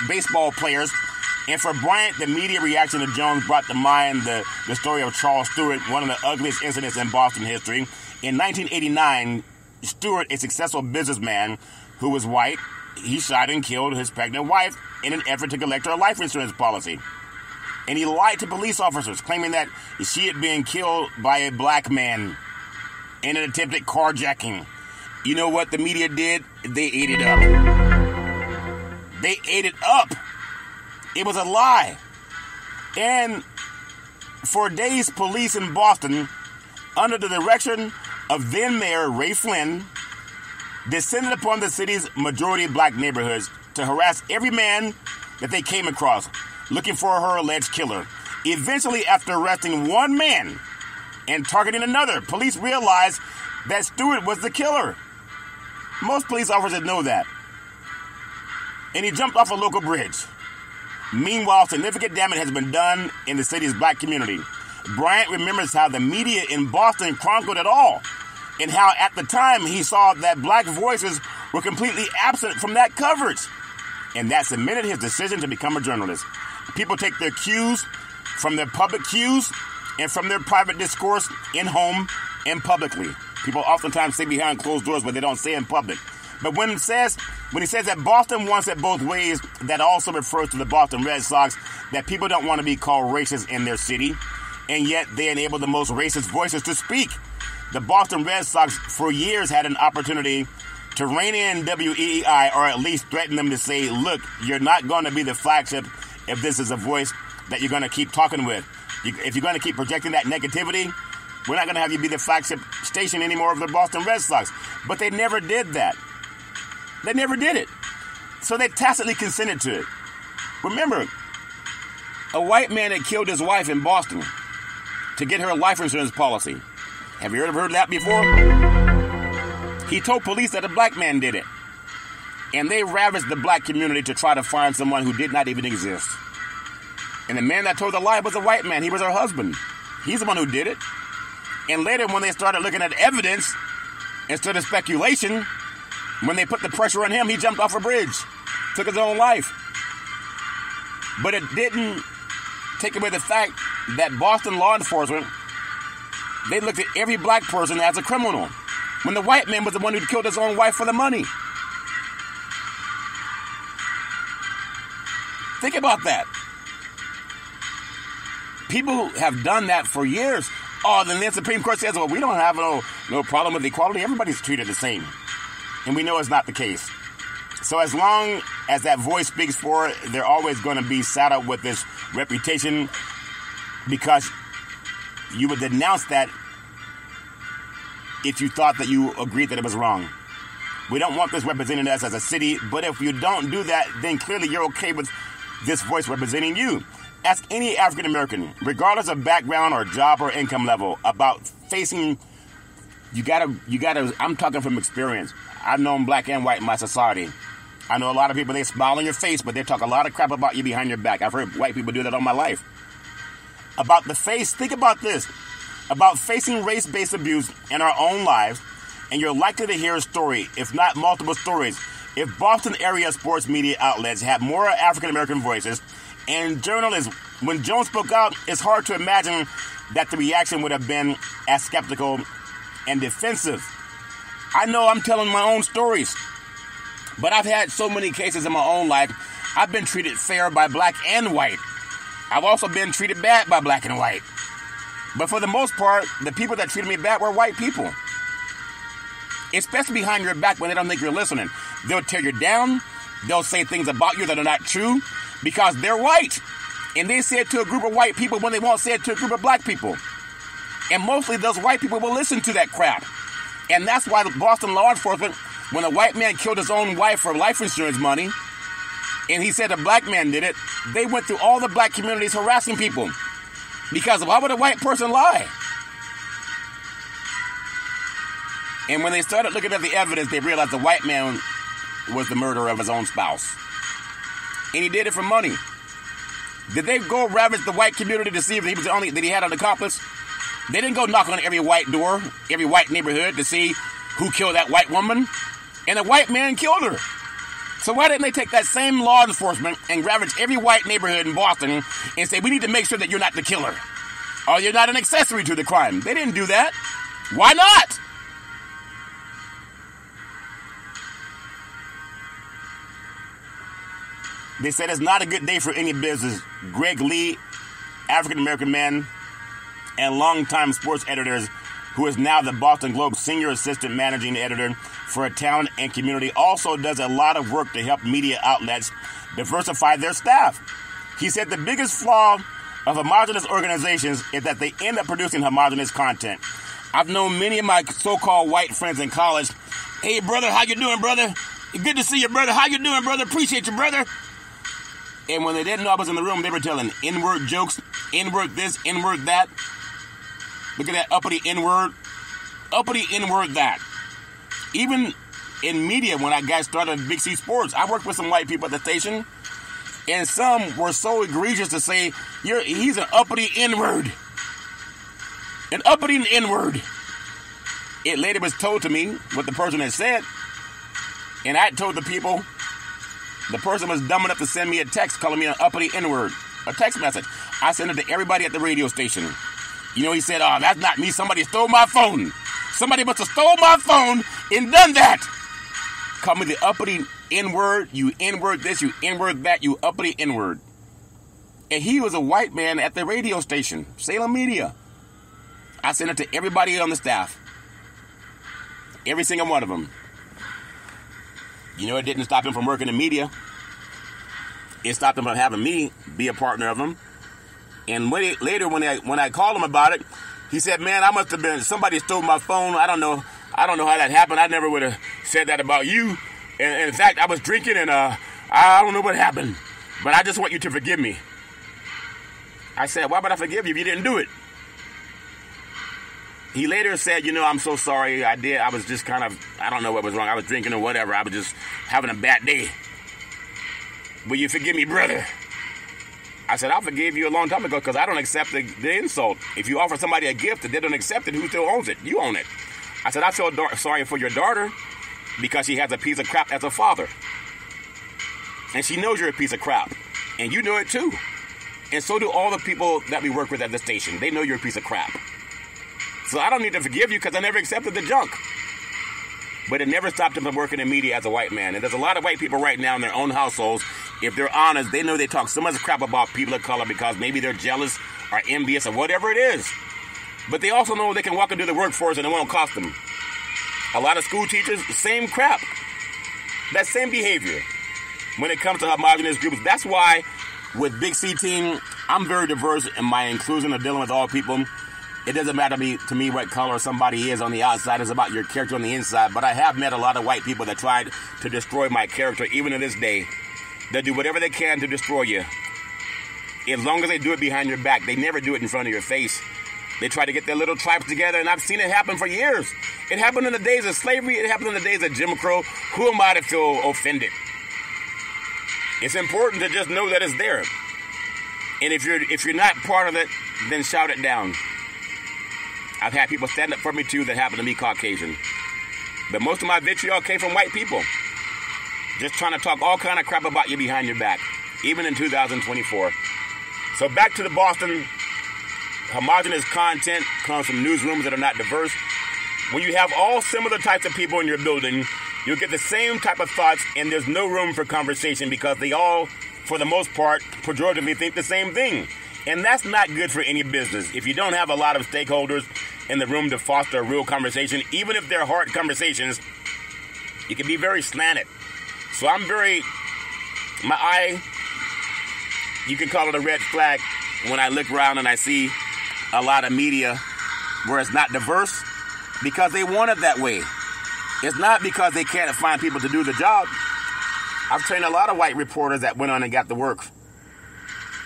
baseball players. And for Bryant, the media reaction to Jones brought to mind the story of Charles Stewart, one of the ugliest incidents in Boston history. In 1989, Stewart, a successful businessman who was white, he shot and killed his pregnant wife in an effort to collect her life insurance policy. And he lied to police officers, claiming that she had been killed by a black man in an attempted carjacking. You know what the media did? They ate it up. They ate it up. It was a lie. And for days, police in Boston, under the direction of then-Mayor Ray Flynn, descended upon the city's majority black neighborhoods to harass every man that they came across, looking for her alleged killer. Eventually, after arresting one man and targeting another, police realized that Stewart was the killer. Most police officers know that. And he jumped off a local bridge. Meanwhile, significant damage has been done in the city's black community. Bryant remembers how the media in Boston chronicled it all, and how at the time he saw that black voices were completely absent from that coverage. And that cemented his decision to become a journalist. People take their cues from their public cues and from their private discourse in home and publicly. People oftentimes say behind closed doors what they don't say in public. But when it says When he says that Boston wants it both ways, that also refers to the Boston Red Sox, that people don't want to be called racist in their city, and yet they enable the most racist voices to speak. The Boston Red Sox for years had an opportunity to rein in WEEI, or at least threaten them to say, look, you're not going to be the flagship if this is a voice that you're going to keep talking with. If you're going to keep projecting that negativity, we're not going to have you be the flagship station anymore of the Boston Red Sox. But they never did that. They never did it. So they tacitly consented to it. Remember, a white man had killed his wife in Boston to get her life insurance policy. Have you ever heard of that before? He told police that a black man did it. And they ravaged the black community to try to find someone who did not even exist. And the man that told the lie was a white man. He was her husband. He's the one who did it. And later, when they started looking at evidence instead of speculation, when they put the pressure on him, he jumped off a bridge, took his own life. But it didn't take away the fact that Boston law enforcement, they looked at every black person as a criminal, when the white man was the one who killed his own wife for the money. Think about that. People have done that for years. Oh, then the Supreme Court says, well, we don't have no problem with equality. Everybody's treated the same. And we know it's not the case. So as long as that voice speaks for it, they're always going to be saddled with this reputation, because you would denounce that if you thought that you agreed that it was wrong. We don't want this representing us as a city, but if you don't do that, then clearly you're okay with this voice representing you. Ask any African American, regardless of background or job or income level, about facing. You gotta. I'm talking from experience. I've known black and white in my society. I know a lot of people, they smile on your face, but they talk a lot of crap about you behind your back. I've heard white people do that all my life. About the face, think about this. About facing race-based abuse in our own lives, and you're likely to hear a story, if not multiple stories. If Boston area sports media outlets had more African American voices, and journalists, when Jones spoke out, it's hard to imagine that the reaction would have been as skeptical and defensive. I know I'm telling my own stories, but I've had so many cases in my own life. I've been treated fair by black and white. I've also been treated bad by black and white. But for the most part, the people that treated me bad were white people. Especially behind your back when they don't think you're listening. They'll tear you down. They'll say things about you that are not true because they're white. And they say it to a group of white people when they won't say it to a group of black people. And mostly those white people will listen to that crap. And that's why the Boston law enforcement, when a white man killed his own wife for life insurance money, and he said a black man did it, they went through all the black communities harassing people. Because why would a white person lie? And when they started looking at the evidence, they realized the white man was the murderer of his own spouse. And he did it for money. Did they go ravage the white community to see if he was the only, that he had an accomplice? They didn't go knock on every white door, every white neighborhood to see who killed that white woman. And the white man killed her. So why didn't they take that same law enforcement and ravage every white neighborhood in Boston and say, we need to make sure that you're not the killer, or you're not an accessory to the crime? They didn't do that. Why not? They said it's not a good day for any business. Greg Lee, African-American man and longtime sports editor, who is now the Boston Globe senior assistant managing editor for a town and community, also does a lot of work to help media outlets diversify their staff. He said the biggest flaw of homogenous organizations is that they end up producing homogenous content. I've known many of my so-called white friends in college. Hey, brother, how you doing, brother? Good to see you, brother. How you doing, brother? Appreciate you, brother. And when they didn't know I was in the room, they were telling N-word jokes, N-word this, N-word that. Look at that uppity N-word that. Even in media, when I got started in Big C Sports, I worked with some white people at the station, and some were so egregious to say, he's an uppity N-word. An uppity N-word. It later was told to me what the person had said, and I told the people, the person was dumb enough to send me a text calling me an uppity N-word. A text message. I sent it to everybody at the radio station. You know, he said, oh, that's not me. Somebody stole my phone. Somebody must have stole my phone and done that. Called me the uppity N-word, you N-word this, you N-word that, you uppity N-word. And he was a white man at the radio station, Salem Media. I sent it to everybody on the staff. Every single one of them. You know, it didn't stop him from working in media. It stopped him from having me be a partner of him. And later, when I called him about it, he said, "Man, I must have been, somebody stole my phone. I don't know how that happened. I never would have said that about you. And in fact, I was drinking and I don't know what happened. But I just want you to forgive me." I said, "Why would I forgive you if you didn't do it?" He later said, "You know, I'm so sorry. I was just kind of, I don't know what was wrong. I was drinking or whatever. I was just having a bad day. Will you forgive me, brother?" I said, "I forgave you a long time ago because I don't accept the insult. If you offer somebody a gift and they don't accept it, who still owns it? You own it." I said, "I feel sorry for your daughter because she has a piece of crap as a father. And she knows you're a piece of crap. And you know it too. And so do all the people that we work with at the station. They know you're a piece of crap. So I don't need to forgive you because I never accepted the junk." But it never stopped him from working in media as a white man. And there's a lot of white people right now in their own households. If they're honest, they know they talk so much crap about people of color because maybe they're jealous or envious or whatever it is. But they also know they can walk into the workforce and it won't cost them. A lot of school teachers, same crap. That same behavior when it comes to homogenous groups. That's why with Big C Team, I'm very diverse in my inclusion of dealing with all people. It doesn't matter to me what color somebody is on the outside. It's about your character on the inside. But I have met a lot of white people that tried to destroy my character, even to this day. They do whatever they can to destroy you. As long as they do it behind your back, they never do it in front of your face. They try to get their little tribes together, and I've seen it happen for years. It happened in the days of slavery. It happened in the days of Jim Crow. Who am I to feel offended? It's important to just know that it's there. And if you're not part of it, then shout it down. I've had people stand up for me too that happen to be Caucasian. But most of my vitriol came from white people. Just trying to talk all kind of crap about you behind your back. Even in 2024. So back to the Boston. Homogenous content comes from newsrooms that are not diverse. When you have all similar types of people in your building, you'll get the same type of thoughts and there's no room for conversation because they all, for the most part, pejoratively think the same thing. And that's not good for any business. If you don't have a lot of stakeholders in the room to foster a real conversation, even if they're hard conversations, it can be very slanted. So my eye, you can call it a red flag when I look around and I see a lot of media where it's not diverse because they want it that way. It's not because they can't find people to do the job. I've trained a lot of white reporters that went on and got the work.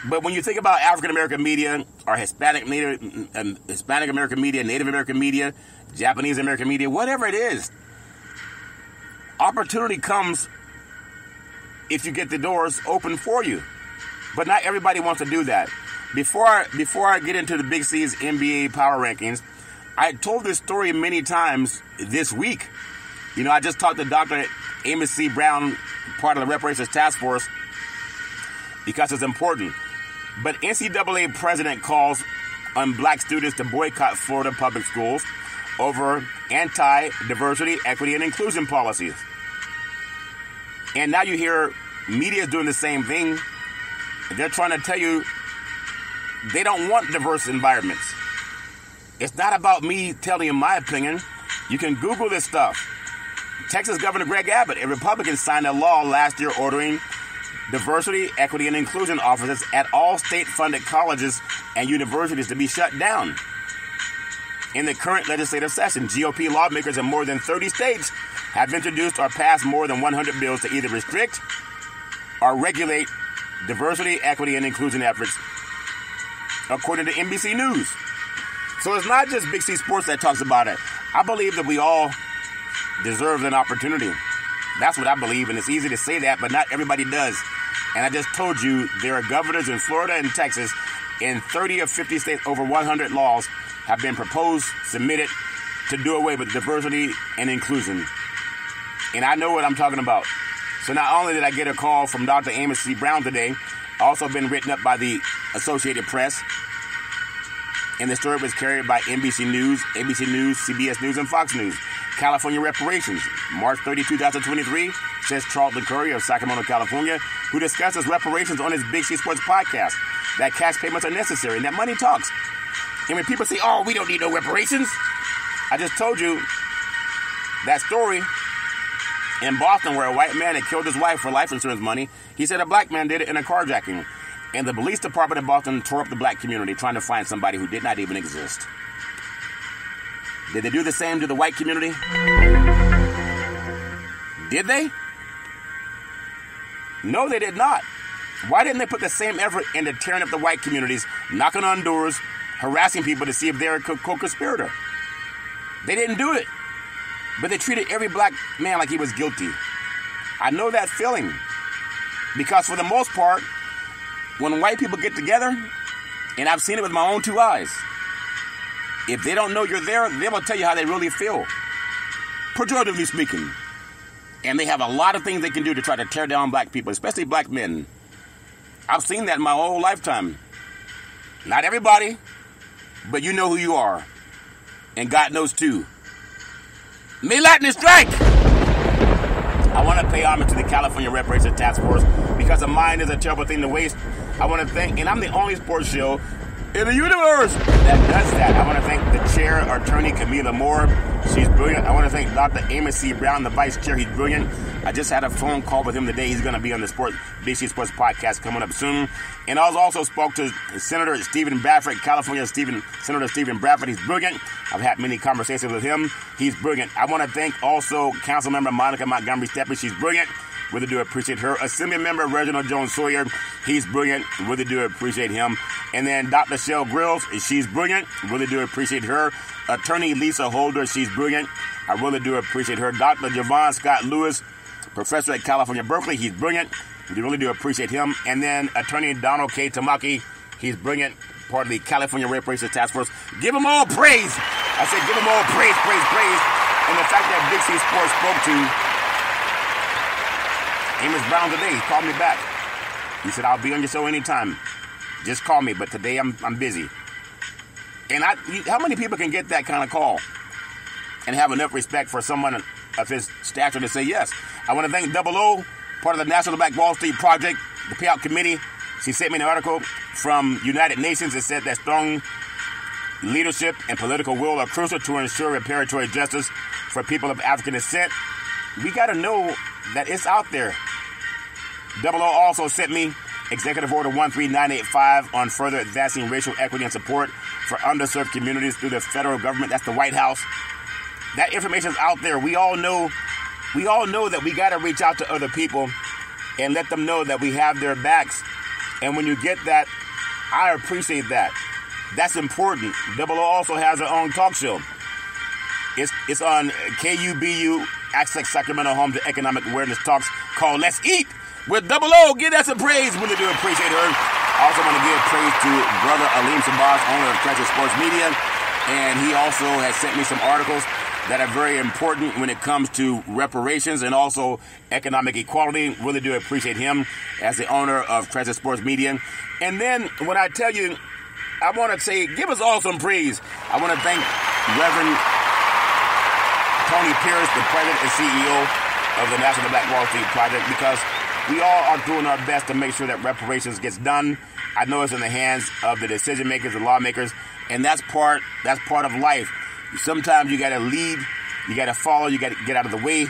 But when you think about African American media or Hispanic American media, Native American media, Japanese American media, whatever it is, opportunity comes if you get the doors open for you. But not everybody wants to do that. Before I get into the Big C's NBA power rankings, I told this story many times this week. You know, I just talked to Dr. Amos C. Brown, part of the Reparations Task Force, because it's important. But NCAA president calls on black students to boycott Florida public schools over anti-diversity, equity, and inclusion policies. And now you hear media is doing the same thing. They're trying to tell you they don't want diverse environments. It's not about me telling you my opinion. You can Google this stuff. Texas Governor Greg Abbott, a Republican, signed a law last year ordering diversity, equity, and inclusion offices at all state-funded colleges and universities to be shut down. In the current legislative session, GOP lawmakers in more than 30 states have introduced or passed more than 100 bills to either restrict or regulate diversity, equity, and inclusion efforts, according to NBC News. So it's not just Big C Sports that talks about it. I believe that we all deserve an opportunity. That's what I believe, and it's easy to say that, but not everybody does. And I just told you there are governors in Florida and Texas, in 30 or 50 states, over 100 laws have been proposed, submitted to do away with diversity and inclusion. And I know what I'm talking about. So not only did I get a call from Dr. Amos C. Brown today, also been written up by the Associated Press, and the story was carried by NBC News, ABC News, CBS News, and Fox News. California Reparations, March 30, 2023, says Charlton Curry of Sacramento, California, who discusses reparations on his Big C Sports podcast, that cash payments are necessary and that money talks. And when people say, oh, we don't need no reparations, I just told you that story in Boston where a white man had killed his wife for life insurance money. He said a black man did it in a carjacking. And the police department in Boston tore up the black community trying to find somebody who did not even exist. Did they do the same to the white community? Did they? No, they did not. Why didn't they put the same effort into tearing up the white communities, knocking on doors, harassing people to see if they're a co-conspirator? They didn't do it. But they treated every black man like he was guilty. I know that feeling. Because for the most part, when white people get together, and I've seen it with my own two eyes, if they don't know you're there, they will tell you how they really feel. Pejoratively speaking. And they have a lot of things they can do to try to tear down black people, especially black men. I've seen that in my whole lifetime. Not everybody, but you know who you are. And God knows too. May lightning strike! I want to pay homage to the California Reparations Task Force because a mind is a terrible thing to waste. I want to thank, and I'm the only sports show in the universe that does that. I want to thank the chair, attorney Camila Moore. She's brilliant. I want to thank Dr. Amos C. Brown, the vice chair. He's brilliant. I just had a phone call with him today. He's going to be on the BC Sports Podcast coming up soon. And I also spoke to Senator Stephen Bradford, California Senator Stephen Bradford. He's brilliant. I've had many conversations with him. He's brilliant. I want to thank also Councilmember Monica Montgomery Steppe. She's brilliant. Really do appreciate her. Assembly member Reginald Jones Sawyer. He's brilliant. Really do appreciate him. And then Dr. Shell Grills. She's brilliant. Really do appreciate her. Attorney Lisa Holder. She's brilliant. I really do appreciate her. Dr. Javon Scott Lewis, professor at California Berkeley. He's brilliant. We really do appreciate him. And then Attorney Donald K. Tamaki. He's brilliant. Part of the California Reparations Task Force. Give them all praise. I said give them all praise, praise, praise. And the fact that Big C Sports spoke to Amos Brown today, he called me back. He said, I'll be on your show anytime. Just call me, but today I'm busy. And how many people can get that kind of call and have enough respect for someone of his stature to say yes? I want to thank Double O, part of the National Black Wall Street Project, the payout committee. She sent me an article from United Nations that said that strong leadership and political will are crucial to ensure reparatory justice for people of African descent. We got to know that it's out there. Double O also sent me Executive Order 13985 on further advancing racial equity and support for underserved communities through the federal government. That's the White House. That information is out there. We all know that we got to reach out to other people and let them know that we have their backs. And when you get that, I appreciate that. That's important. Double O also has her own talk show. It's on KUBU, Access Sacramento Home to Economic Awareness Talks, called Let's Eat with Double O. Give that some praise. Really do appreciate her. I also want to give praise to brother Aleem Sabaz, owner of Treasure Sports Media. And he also has sent me some articles that are very important when it comes to reparations and also economic equality. Really do appreciate him as the owner of Treasure Sports Media. And then when I tell you, I want to say, give us all some praise. I want to thank Reverend Tony Pierce, the president and CEO of the National Black Wall Street Project, because we all are doing our best to make sure that reparations gets done. I know it's in the hands of the decision makers, the lawmakers, and that's part of life. Sometimes you got to lead, you got to follow, you got to get out of the way,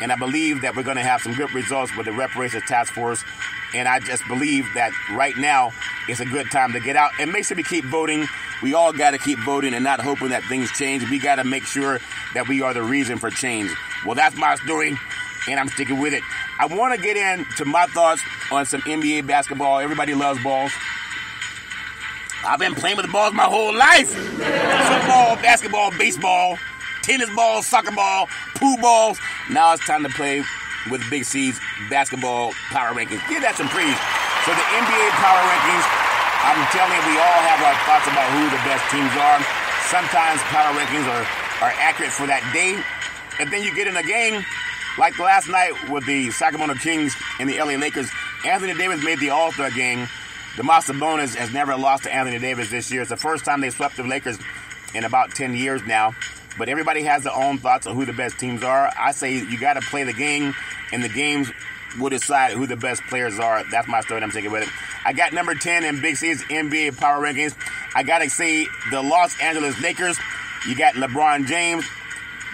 and I believe that we're going to have some good results with the Reparations Task Force, and I just believe that right now it's a good time to get out, and make sure we keep voting. We all got to keep voting and not hoping that things change. We got to make sure that we are the reason for change. Well, that's my story, and I'm sticking with it. I want to get into my thoughts on some NBA basketball. Everybody loves balls. I've been playing with balls my whole life. Football, basketball, baseball, tennis balls, soccer ball, pool balls. Now it's time to play with Big C's basketball power rankings. Give that some praise. So the NBA power rankings, I'm telling you, we all have our thoughts about who the best teams are. Sometimes power rankings are accurate for that day. And then you get in a game, like last night with the Sacramento Kings and the LA Lakers. Anthony Davis made the All-Star game. Domas Sabonis has never lost to Anthony Davis this year. It's the first time they swept the Lakers in about 10 years now. But everybody has their own thoughts on who the best teams are. I say you got to play the game, and the games will decide who the best players are. That's my story, and I'm taking with it. I got number 10 in Big C's NBA Power Rankings. I got to say the Los Angeles Lakers. You got LeBron James,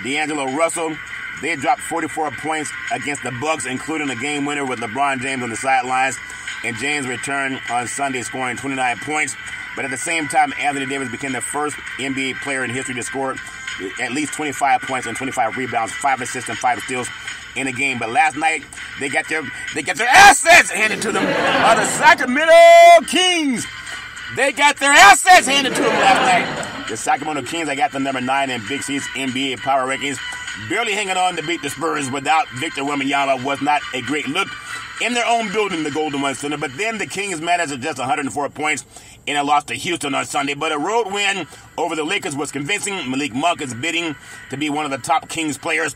D'Angelo Russell. They dropped 44 points against the Bucks, including a game winner with LeBron James on the sidelines. And James returned on Sunday, scoring 29 points. But at the same time, Anthony Davis became the first NBA player in history to score at least 25 points and 25 rebounds, 5 assists and 5 steals in a game. But last night, they got their assets handed to them by the Sacramento Kings. They got their assets handed to them last night. The Sacramento Kings, I got the number 9 in Big C's NBA Power Rankings. Barely hanging on to beat the Spurs without Victor Wembanyama was not a great look in their own building, the Golden One Center. But then the Kings managed to just 104 points in a loss to Houston on Sunday. But a road win over the Lakers was convincing. Malik Monk is bidding to be one of the top Kings players,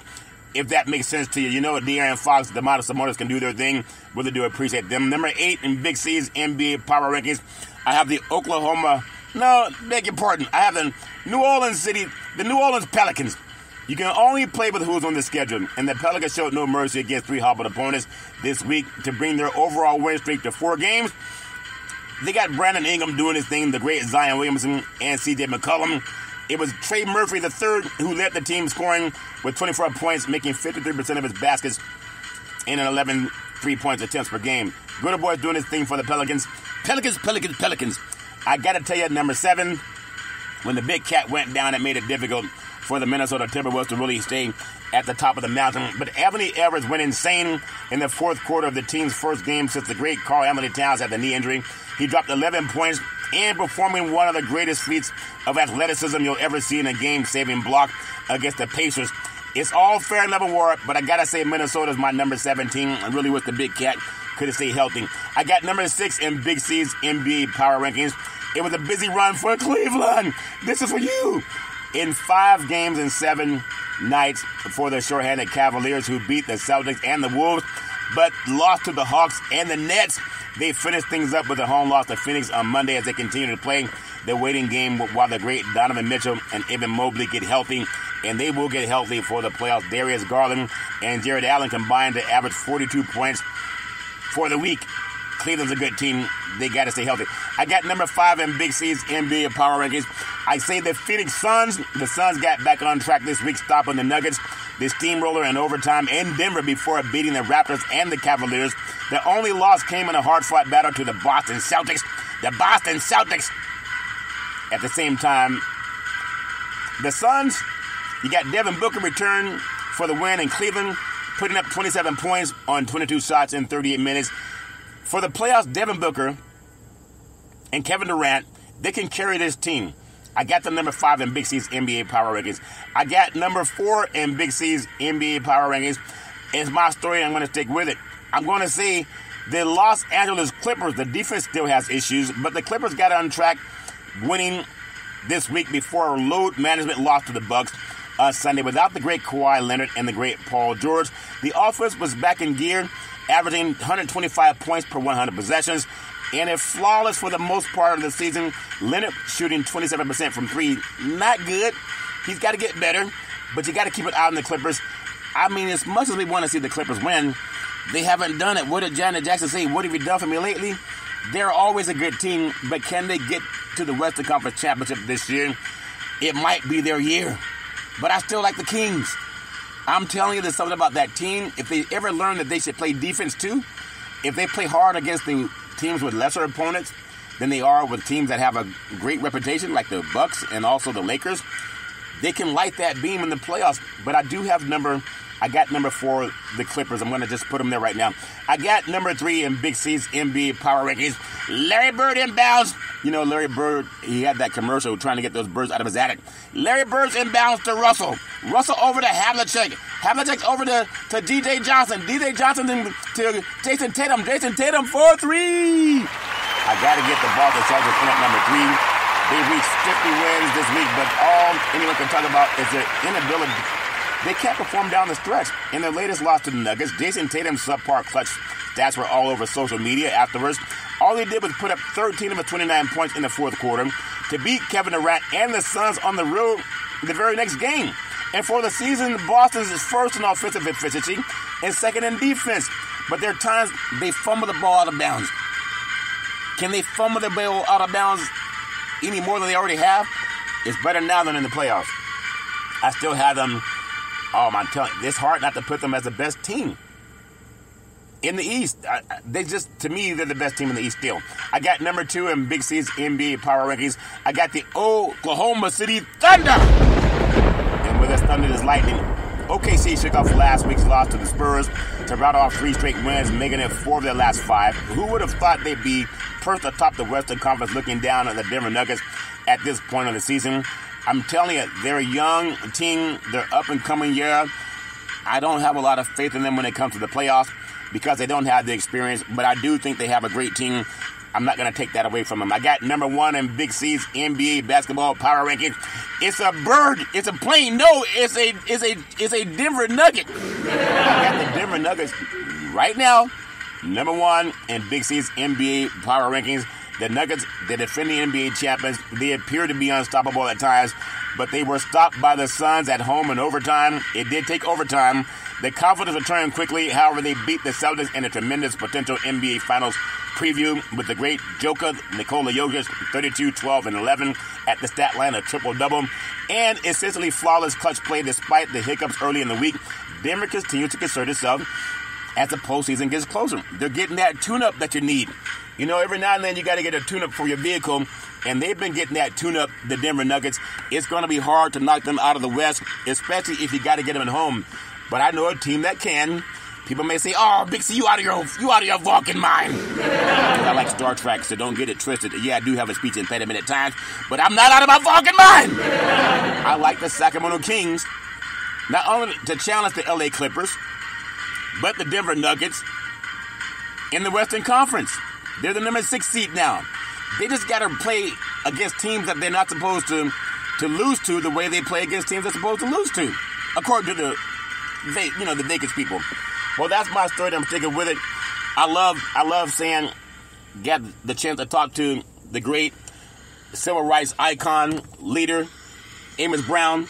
if that makes sense to you. You know, De'Aaron Fox, DeMontis Sabonis can do their thing. Really do appreciate them. Number 8 in Big C's NBA Power Rankings, I have the I have the New Orleans Pelicans. You can only play with who's on the schedule, and the Pelicans showed no mercy against 3 hobbled opponents this week to bring their overall win streak to 4 games. They got Brandon Ingram doing his thing, the great Zion Williamson, and C.J. McCollum. It was Trey Murphy III who led the team scoring with 24 points, making 53% of his baskets and 11 3-point attempts per game. Good boy doing his thing for the Pelicans. Pelicans. I got to tell you, number 7, when the big cat went down, it made it difficult for the Minnesota Timberwolves to really stay at the top of the mountain. But Anthony Edwards went insane in the fourth quarter of the team's first game since the great Karl Anthony Towns had the knee injury. He dropped 11 points and performing one of the greatest feats of athleticism you'll ever see in a game-saving block against the Pacers. It's all fair and level war, but I gotta say Minnesota's my number 17. I really wish the big cat could have stayed healthy. I got number 6 in Big C's NBA Power Rankings. It was a busy run for Cleveland. This is for you. In 5 games and 7 nights for the shorthanded Cavaliers, who beat the Celtics and the Wolves, but lost to the Hawks and the Nets. They finished things up with a home loss to Phoenix on Monday as they continue to play the waiting game while the great Donovan Mitchell and Evan Mobley get healthy, and they will get healthy for the playoffs. Darius Garland and Jared Allen combined to average 42 points for the week. Cleveland's a good team. They got to stay healthy. I got number 5 in Big C's NBA Power Rankings. I say the Phoenix Suns. The Suns got back on track this week, stopping the Nuggets, the steamroller in overtime in Denver before beating the Raptors and the Cavaliers. The only loss came in a hard-fought battle to the Boston Celtics. The Boston Celtics. At the same time, the Suns, you got Devin Booker return for the win in Cleveland, putting up 27 points on 22 shots in 38 minutes. For the playoffs, Devin Booker and Kevin Durant, they can carry this team. I got the number 5 in Big C's NBA Power Rankings. I got number 4 in Big C's NBA Power Rankings. It's my story, and I'm going to stick with it. I'm going to say the Los Angeles Clippers, the defense still has issues, but the Clippers got on track winning this week before load management lost to the Bucks Sunday without the great Kawhi Leonard and the great Paul George. The offense was back in gear, averaging 125 points per 100 possessions, and it's flawless for the most part of the season. Leonard shooting 27% from 3. Not good. He's got to get better, but you got to keep it out on the Clippers. I mean, as much as we want to see the Clippers win, they haven't done it. What did Janet Jackson say? What have you done for me lately? They're always a good team, but can they get to the Western Conference Championship this year? It might be their year, but I still like the Kings. I'm telling you, there's something about that team. If they ever learn that they should play defense too, if they play hard against the teams with lesser opponents than they are with teams that have a great reputation, like the Bucks and also the Lakers, they can light that beam in the playoffs. But I got number 4, the Clippers. I'm going to just put them there right now. I got number 3 in Big C's NBA Power Rankings. Larry Bird inbounds. You know, Larry Bird, he had that commercial trying to get those birds out of his attic. Larry Bird's inbounds to Russell. Russell over to Havlicek. Havlicek over to DJ Johnson. DJ Johnson to Jason Tatum. Jason Tatum for 3. I got to get the Boston Celtics in at number 3. They reached 50 wins this week, but all anyone can talk about is their inability. They can't perform down the stretch. In their latest loss to the Nuggets, Jason Tatum's subpar clutch stats were all over social media afterwards. All he did was put up 13 of his 29 points in the fourth quarter to beat Kevin Durant and the Suns on the road. the very next game. And for the season, Boston is first in offensive efficiency and second in defense. But there are times they fumble the ball out of bounds. Can they fumble the ball out of bounds any more than they already have? It's better now than in the playoffs. I still have them. I'm telling you, it's hard not to put them as the best team in the East. To me, they're the best team in the East still. I got number 2 in Big C's NBA Power Rankings. I got the Oklahoma City Thunder. And with us, Thunder is Lightning. OKC shook off last week's loss to the Spurs to round off 3 straight wins, making it 4 of their last 5. Who would have thought they'd be first atop the Western Conference looking down on the Denver Nuggets at this point of the season? I'm telling you, they're a young team. They're up-and-coming year. I don't have a lot of faith in them when it comes to the playoffs because they don't have the experience, but I do think they have a great team. I'm not going to take that away from them. I got number 1 in Big C's NBA basketball power rankings. It's a bird. It's a plane. No, it's a Denver Nugget. I got the Denver Nuggets right now, number 1 in Big C's NBA power rankings. The Nuggets, the defending NBA champions, they appear to be unstoppable at times, but they were stopped by the Suns at home in overtime. It did take overtime. The confidence returned quickly. However, they beat the Celtics in a tremendous potential NBA Finals preview with the great Joker, Nikola Jokic, 32, 12, and 11 at the stat line, a triple-double, and essentially flawless clutch play despite the hiccups early in the week. Denver continues to concern itself as the postseason gets closer. They're getting that tune-up that you need. You know, every now and then you got to get a tune-up for your vehicle, and they've been getting that tune-up, the Denver Nuggets. It's going to be hard to knock them out of the West, especially if you got to get them at home. But I know a team that can. People may say, "Oh, Big C, you out of your Vulcan mind." I like Star Trek, so don't get it twisted. Yeah, I do have a speech impediment at times, but I'm not out of my Vulcan mind. I like the Sacramento Kings, not only to challenge the LA Clippers, but the Denver Nuggets in the Western Conference. They're the number 6 seed now. They just got to play against teams that they're not supposed to lose to the way they play against teams they're supposed to lose to, according to the Vegas people. Well, that's my story. I'm sticking with it. I love saying, get the chance to talk to the great civil rights icon, leader, Amos Brown.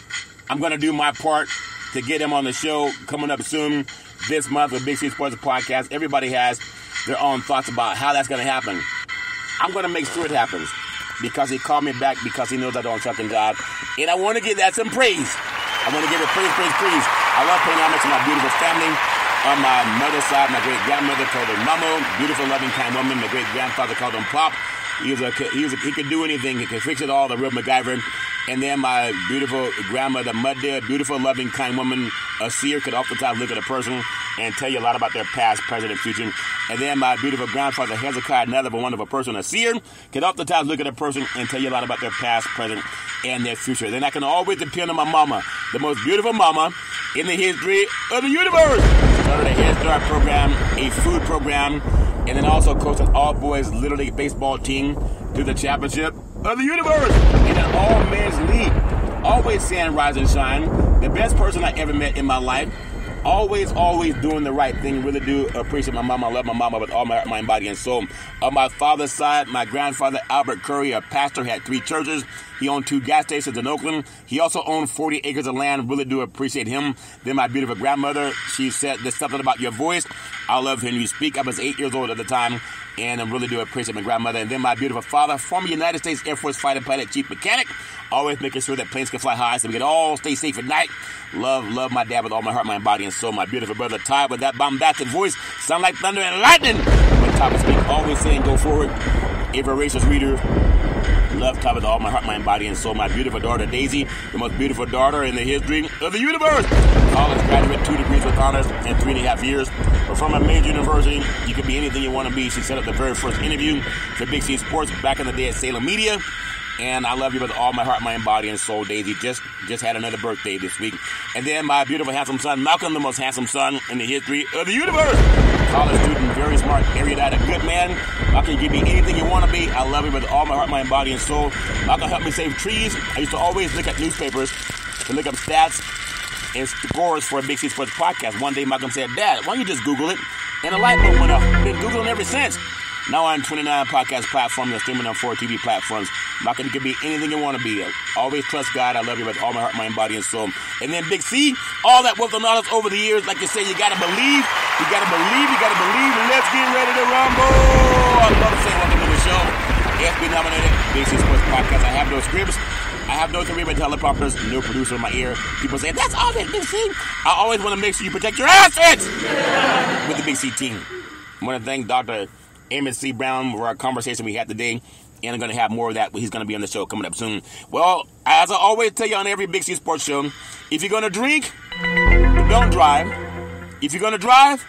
I'm going to do my part to get him on the show coming up soon this month with Big C Sports Podcast. Everybody has their own thoughts about how that's going to happen. I'm going to make sure it happens because he called me back because he knows I don't second job. And I want to give that some praise. I want to give it praise. I love paying homage to my beautiful family. On my mother's side, my great-grandmother called her Mama, beautiful, loving, kind woman. My great-grandfather called him Pop. He could do anything. He could fix it all, the real MacGyver. And then my beautiful grandmother, Mudda, beautiful, loving, kind woman, a seer, could oftentimes look at a person and tell you a lot about their past, present, and future. And then my beautiful grandfather, Hezekiah, another wonderful person, a seer, could oftentimes look at a person and tell you a lot about their past, present, and their future. Then I can always depend on my mama, the most beautiful mama in the history of the universe. Started a Head Start program, a food program, and then also coached an all-boys Little League baseball team to the championship of the universe in an all-men's league. Always saying rise and shine. The best person I ever met in my life. Always doing the right thing. Really do appreciate my mama. I love my mama with all my heart, mind, body, and soul. On my father's side, my grandfather, Albert Curry, a pastor, had 3 churches. He owned 2 gas stations in Oakland. He also owned 40 acres of land. Really do appreciate him. Then my beautiful grandmother, she said, "There's something about your voice. I love hearing you speak." I was 8 years old at the time, and I really do appreciate my grandmother. And then my beautiful father, former United States Air Force fighter pilot, chief mechanic, always making sure that planes can fly high so we can all stay safe at night. Love my dad with all my heart, mind, body, and soul. My beautiful brother, Ty, with that bombastic voice, sound like thunder and lightning. When Ty would speak, always saying, "Go forward." A voracious reader. Love Ty with all my heart, mind, body, and soul. My beautiful daughter, Daisy, the most beautiful daughter in the history of the universe. College graduate, 2 degrees with honors in 3.5 years. But from a major university, you can be anything you want to be. She set up the very first interview for Big C Sports back in the day at Salem Media. And I love you with all my heart, mind, body, and soul. Daisy just had another birthday this week. And then my beautiful, handsome son, Malcolm, the most handsome son in the history of the universe. College student, very smart, erudite, a good man. Malcolm, you can be anything you want to be. I love you with all my heart, mind, body, and soul. Malcolm helped me save trees. I used to always look at newspapers to look up stats and scores for a Big C Sports podcast. One day, Malcolm said, "Dad, why don't you just Google it?" And a light bulb went off. Been Googling ever since. Now on 29 podcast platforms and streaming on 4 TV platforms. Market, you can be anything you want to be. Always trust God. I love you with all my heart, mind, body, and soul. And then Big C, all that wealth and knowledge over the years, like you say, you got to believe. You got to believe. You got to believe. Let's get ready to rumble. I love to say welcome to the show. AFB nominated Big C Sports Podcast. I have no scripts. I have no cerebral teleprompters, no producer in my ear. People say, that's all that Big C. I always want to make sure you protect your assets with the Big C team. I want to thank Dr. Emmett C. Brown for our conversation we had today. And I'm going to have more of that. He's going to be on the show coming up soon. Well, as I always tell you on every Big C Sports show, if you're going to drink, don't drive. If you're going to drive,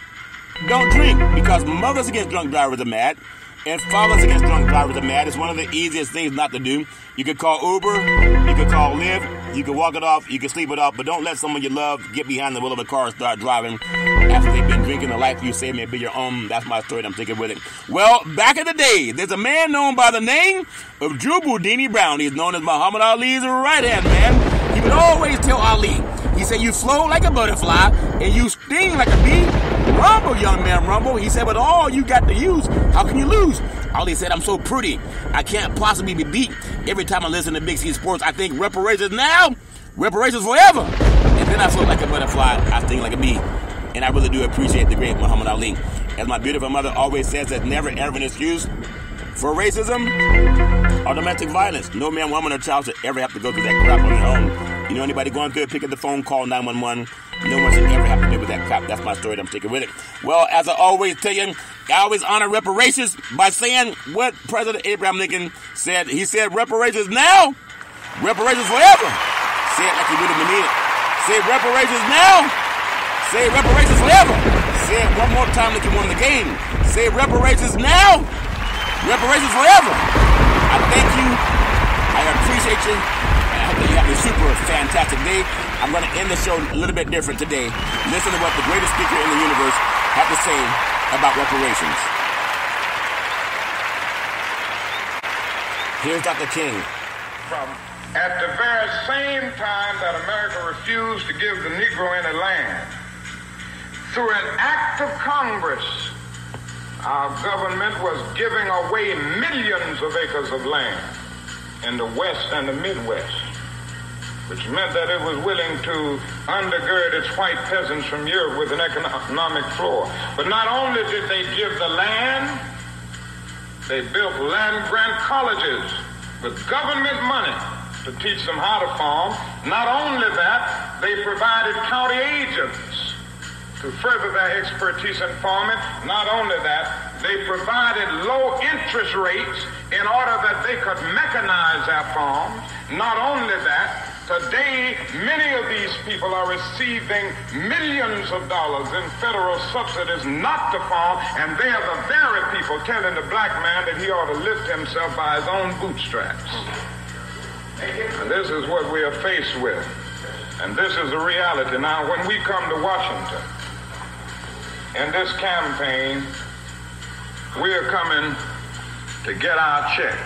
don't drink. Because mothers against drunk drivers are mad. And fathers against drunk drivers are mad. It's one of the easiest things not to do. You could call Uber, you could call Lyft, you could walk it off, you could sleep it off, but don't let someone you love get behind the wheel of a car and start driving after they've been drinking. The life you say may be your own. That's my story, and I'm taking with it. Well, back in the day, there's a man known by the name of Drew Boudini Brown. He's known as Muhammad Ali's right-hand man. He would always tell Ali, he said, you float like a butterfly, and you sting like a bee. Rumble, young man, rumble. He said, but all you got to use, how can you lose? Ali said, I'm so pretty, I can't possibly be beat. Every time I listen to Big C Sports, I think reparations now, reparations forever. And then I float like a butterfly, I sting like a bee. And I really do appreciate the great Muhammad Ali. As my beautiful mother always says, there's never ever an excuse for racism or domestic violence. No man, woman, or child should ever have to go through that crap on their own. You know anybody going through it, pick up the phone, call 911. No one should ever have to deal with that crap. That's my story that I'm taking with it. Well, as I always tell you, I always honor reparations by saying what President Abraham Lincoln said. He said, reparations now, reparations forever. Say it like you really mean it. Say reparations now, say reparations forever. Say it one more time like you won the game. Say reparations now, reparations forever. I thank you. I appreciate you. I hope that you have a super fantastic day. I'm going to end the show a little bit different today. Listen to what the greatest speaker in the universe had to say about reparations. Here's Dr. King. At the very same time that America refused to give the Negro any land, through an act of Congress, our government was giving away millions of acres of land in the West and the Midwest, which meant that it was willing to undergird its white peasants from Europe with an economic floor. But not only did they give the land, they built land-grant colleges with government money to teach them how to farm. Not only that, they provided county agents to further their expertise in farming. Not only that, they provided low interest rates in order that they could mechanize their farms. Not only that, today, many of these people are receiving millions of dollars in federal subsidies not to farm, and they are the very people telling the black man that he ought to lift himself by his own bootstraps. And this is what we are faced with. And this is the reality. Now, when we come to Washington, in this campaign, we are coming to get our check.